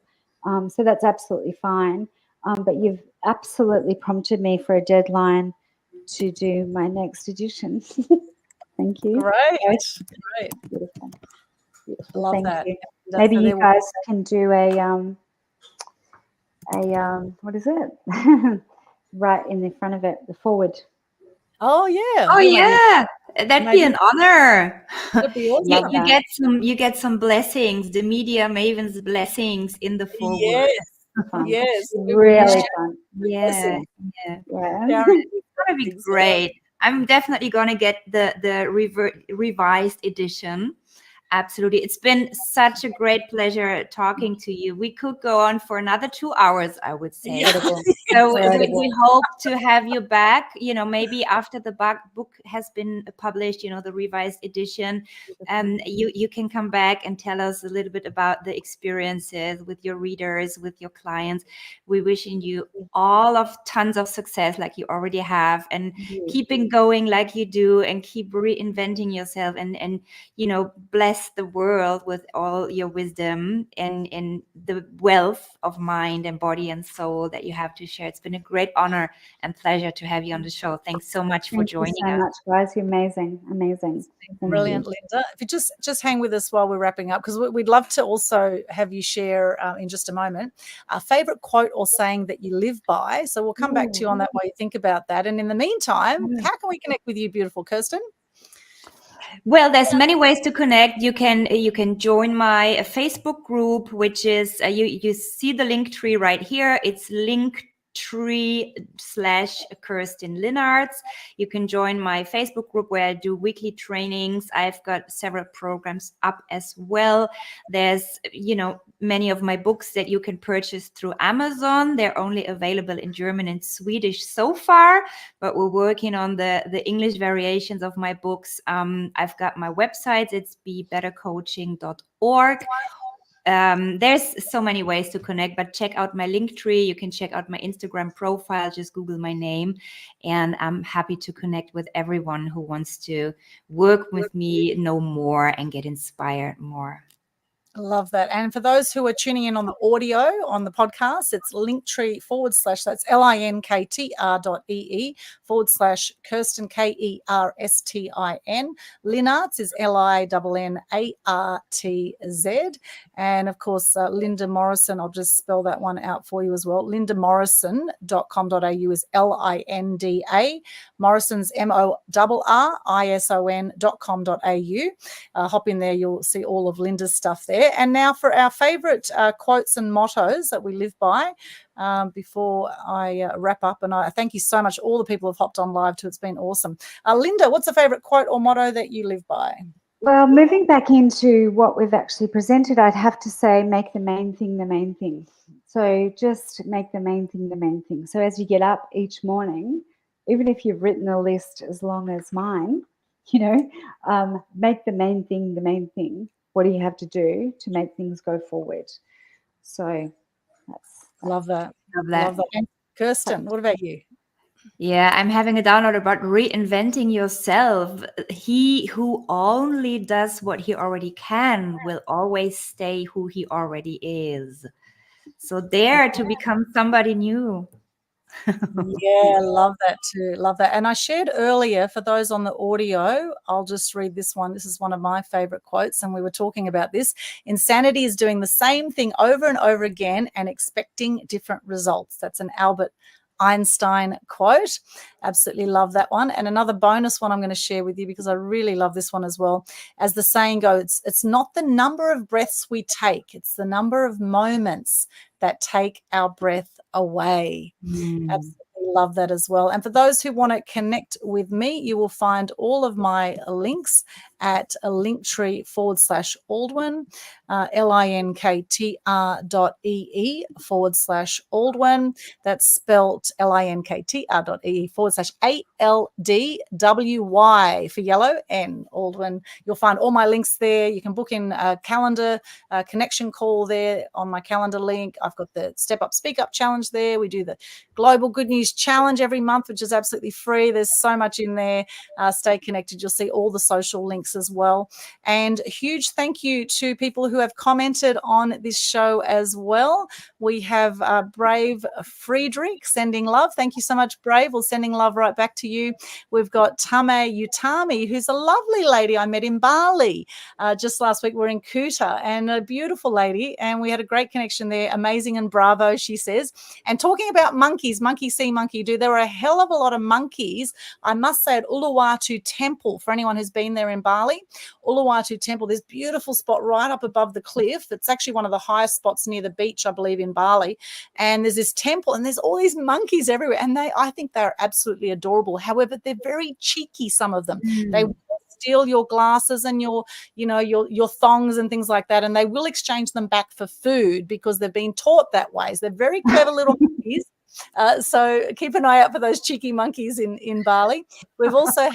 So that's absolutely fine. But you've absolutely prompted me for a deadline to do my next edition. Thank you. Great. Beautiful. Love Thank that. you. Maybe you guys can do a what is it? Right in the front of it, the forward. Oh yeah. Oh yeah. That'd be an honor. That'd be awesome. You get some blessings, the Media Mavens blessings in the forward. Yes. Really fun. Yeah. It's gonna be great. I'm definitely gonna get the revised edition. Absolutely. It's been such a great pleasure talking to you. We could go on for another 2 hours, I would say. So we hope to have you back, maybe after the book has been published, the revised edition. You can come back and tell us a little bit about the experiences with your readers, with your clients. We're wishing you all of tons of success like you already have, and keeping going like you do, and keep reinventing yourself and bless the world with all your wisdom and the wealth of mind and body and soul that you have to share. It's been a great honor and pleasure to have you on the show. Thanks so much for joining us. Thank you so much, guys. You're amazing. Brilliant, Linda. If you just hang with us while we're wrapping up, because we'd love to also have you share in just a moment a favorite quote or saying that you live by. So we'll come back to you on that while you think about that. And in the meantime, how can we connect with you, beautiful Kirsten? Well, there's many ways to connect. You can join my Facebook group, which is you see the link tree right here. It's linktree/Kirsten Linarts. You can join my Facebook group where I do weekly trainings. I've got several programs up as well. There's many of my books that you can purchase through Amazon. They're only available in German and Swedish so far, but we're working on the English variations of my books. I've got my website. It's bebettercoaching.org. There's so many ways to connect, but check out my link tree. You can check out my Instagram profile. Just Google my name, and I'm happy to connect with everyone who wants to work with me, know more, and get inspired more. I love that. And for those who are tuning in on the audio on the podcast, it's linktree / that's linktr.ee/Kirsten KERSTIN. Linartz is LINNARTZ. And of course, Linda Morrison, I'll just spell that one out for you as well. LindaMorrison.com.au is LINDA. Morrison's MORRISON.com.au. Hop in there, you'll see all of Linda's stuff there. And now for our favorite quotes and mottos that we live by before I wrap up. And I thank you so much. All the people have hopped on live too. It's been awesome. Linda, what's a favorite quote or motto that you live by? Well, moving back into what we've actually presented, I'd have to say make the main thing the main thing. So just make the main thing the main thing. So as you get up each morning, even if you've written a list as long as mine, make the main thing the main thing. What do you have to do to make things go forward? So that's Love that. Love that. Love that. And Kirsten, what about you? Yeah, I'm having a download about reinventing yourself. He who only does what he already can will always stay who he already is. So dare to become somebody new. Yeah, love that too. Love that. And I shared earlier, for those on the audio, I'll just read this one. This is one of my favorite quotes, and we were talking about this. Insanity is doing the same thing over and over again and expecting different results. That's an Albert Einstein quote. Absolutely love that one. And another bonus one I'm going to share with you, because I really love this one as well. As the saying goes, it's not the number of breaths we take, it's the number of moments that take our breath away. Absolutely love that as well. And for those who want to connect with me, you will find all of my links at a linktree /Aldwin, linktr.ee/Aldwin. That's spelt linktr.ee/ALDWY for yellow and Aldwin. You'll find all my links there. You can book in a calendar connection call there on my calendar link. I've got the Step Up, Speak Up challenge there. We do the Global Good News Challenge every month, which is absolutely free. There's so much in there. Stay connected. You'll see all the social links as well. And a huge thank you to people who have commented on this show as well. We have Brave Friedrich sending love. Thank you so much, Brave. We're sending love right back to you. We've got Tame Utami, who's a lovely lady I met in Bali just last week. We're in Kuta, and a beautiful lady, and we had a great connection there. Amazing and bravo, she says. And talking about monkeys, monkey see, monkey do, there are a hell of a lot of monkeys, I must say, at Uluwatu Temple. For anyone who's been there in Bali, Uluwatu Temple, this beautiful spot right up above the cliff. It's actually one of the highest spots near the beach, I believe, in Bali. And there's this temple, and there's all these monkeys everywhere, and I think they're absolutely adorable. However, they're very cheeky, some of them. They will steal your glasses and your thongs and things like that, and they will exchange them back for food because they've been taught that way. So they're very clever little monkeys. So keep an eye out for those cheeky monkeys in Bali. We've also had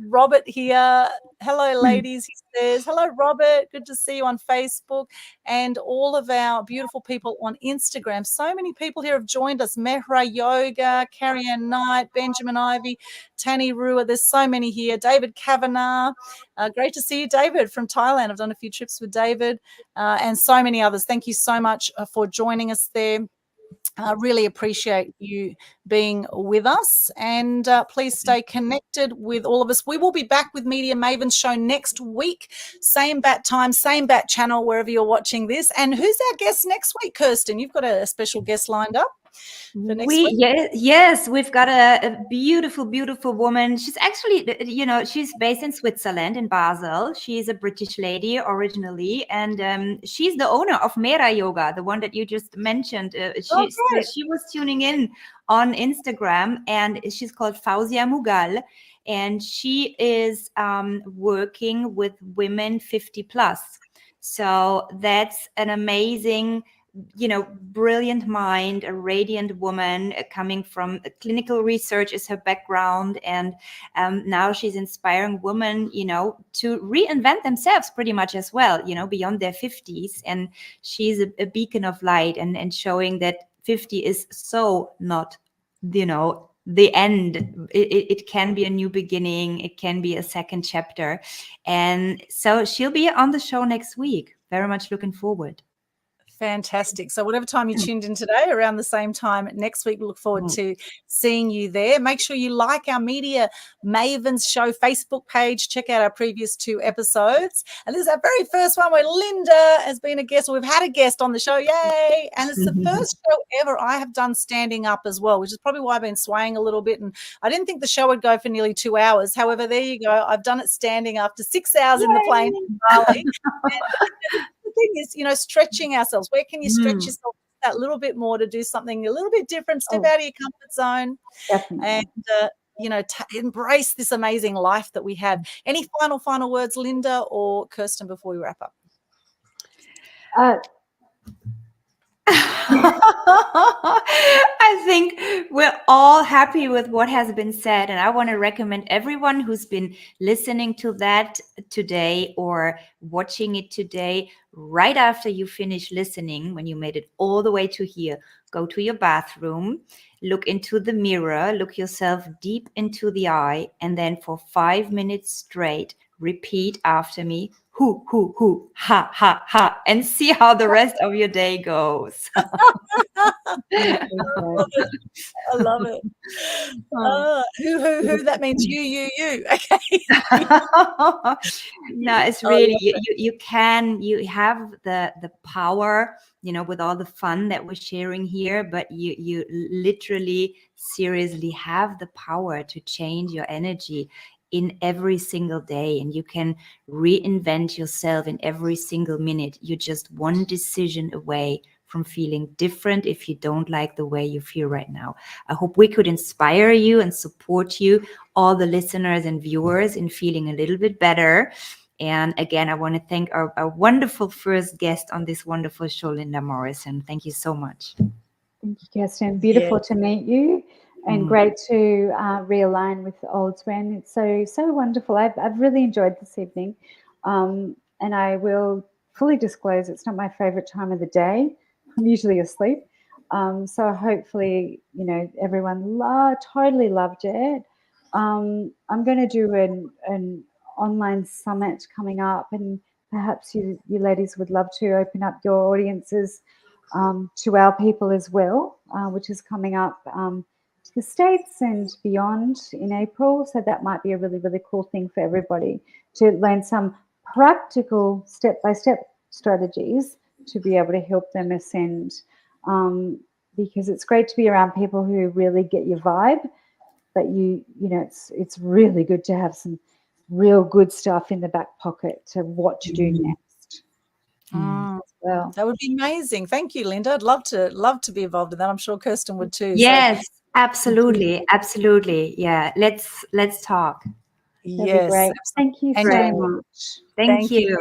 Robert here. Hello, ladies, he says. Hello, Robert. Good to see you on Facebook. And all of our beautiful people on Instagram. So many people here have joined us. Mehra Yoga, Carrie Ann Knight, Benjamin Ivy, Tani Rua. There's so many here. David Kavanagh. Great to see you, David, from Thailand. I've done a few trips with David and so many others. Thank you so much for joining us there. I really appreciate you being with us, and please stay connected with all of us. We will be back with Media Mavens Show next week, same bat time, same bat channel, wherever you're watching this. And who's our guest next week, Kirsten? You've got a special guest lined up for next week? Yes, we've got a beautiful, beautiful woman. She's actually, she's based in Switzerland, in Basel. She's a British lady originally, and she's the owner of Mera Yoga, the one that you just mentioned. So she was tuning in on Instagram, and she's called Fauzia Mughal, and she is working with women 50 plus. So that's an amazing, brilliant mind, a radiant woman coming from clinical research is her background. And now she's inspiring women, to reinvent themselves pretty much as well, beyond their 50s. And she's a beacon of light and showing that 50 is so not, the end. It can be a new beginning. It can be a second chapter. And so she'll be on the show next week. very much looking forward. Fantastic. So whatever time you tuned in today, around the same time next week, we look forward to seeing you there. Make sure you like our Media Mavens Show Facebook page. Check out our previous 2 episodes. And this is our very first one where Linda has been a guest. We've had a guest on the show. Yay. And it's the first show ever I have done standing up as well, which is probably why I've been swaying a little bit. And I didn't think the show would go for nearly 2 hours. However, there you go. I've done it standing up to 6 hours in the plane in Bali. The thing is, you know, stretching ourselves. Where can you stretch yourself that little bit more to do something a little bit different, step out of your comfort zone, Definitely. and you know, embrace this amazing life that we have. Any final words, Linda or Kirsten, before we wrap up? I think we're all happy with what has been said, and I want to recommend everyone who's been listening to that today or watching it today, right after you finish listening, when you made it all the way to here, go to your bathroom, look into the mirror, look yourself deep into the eye, and then for 5 minutes straight, repeat after me, hoo, ha, ha, ha, and see how the rest of your day goes. I love it. Who, that means you. Okay. No, it's really, you have the power, you know, with all the fun that we're sharing here, but you literally seriously have the power to change your energy in every single day, and you can reinvent yourself in every single minute. You're just one decision away from feeling different if you don't like the way you feel right now. I hope we could inspire you and support you, all the listeners and viewers, in feeling a little bit better. And again, I want to thank our wonderful first guest on this wonderful show, Linda Morrison. Thank you so much. Thank you, Kirsten. Beautiful to meet you. And great to realign with old Sven. It's so wonderful. I've really enjoyed this evening, and I will fully disclose it's not my favorite time of the day. I'm usually asleep, so hopefully, you know, everyone totally loved it. I'm going to do an online summit coming up, and perhaps you ladies would love to open up your audiences to our people as well, which is coming up. The States and beyond in April. So that might be a really, really cool thing for everybody to learn some practical step-by-step strategies to be able to help them ascend, because it's great to be around people who really get your vibe, but you know, it's really good to have some real good stuff in the back pocket to what to do next. Well, that would be amazing. Thank you, Linda. I'd love to be involved in that. I'm sure Kirsten would too. Yes. So. Absolutely. Yeah. Let's talk. Yes. Great. Thank you so much. Thank you.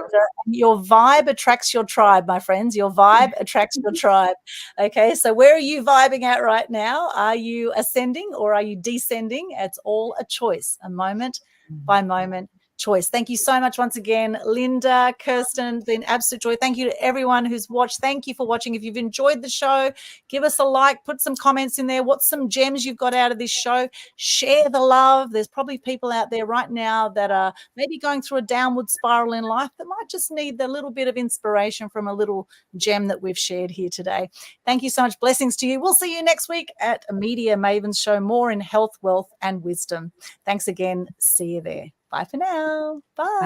Your vibe attracts your tribe, my friends. Your vibe attracts your tribe. Okay. So where are you vibing at right now? Are you ascending or are you descending? It's all a choice, a moment by moment choice. Thank you so much once again, Linda, Kirsten. Been absolute joy. Thank you to everyone who's watched. Thank you for watching. If you've enjoyed the show, give us a like, put some comments in there. What's some gems you've got out of this show? Share the love. There's probably people out there right now that are maybe going through a downward spiral in life that might just need the little bit of inspiration from a little gem that we've shared here today. Thank you so much. Blessings to you. We'll see you next week at Media Mavens Show, more in health, wealth, and wisdom. Thanks again. See you there. Bye for now. Bye.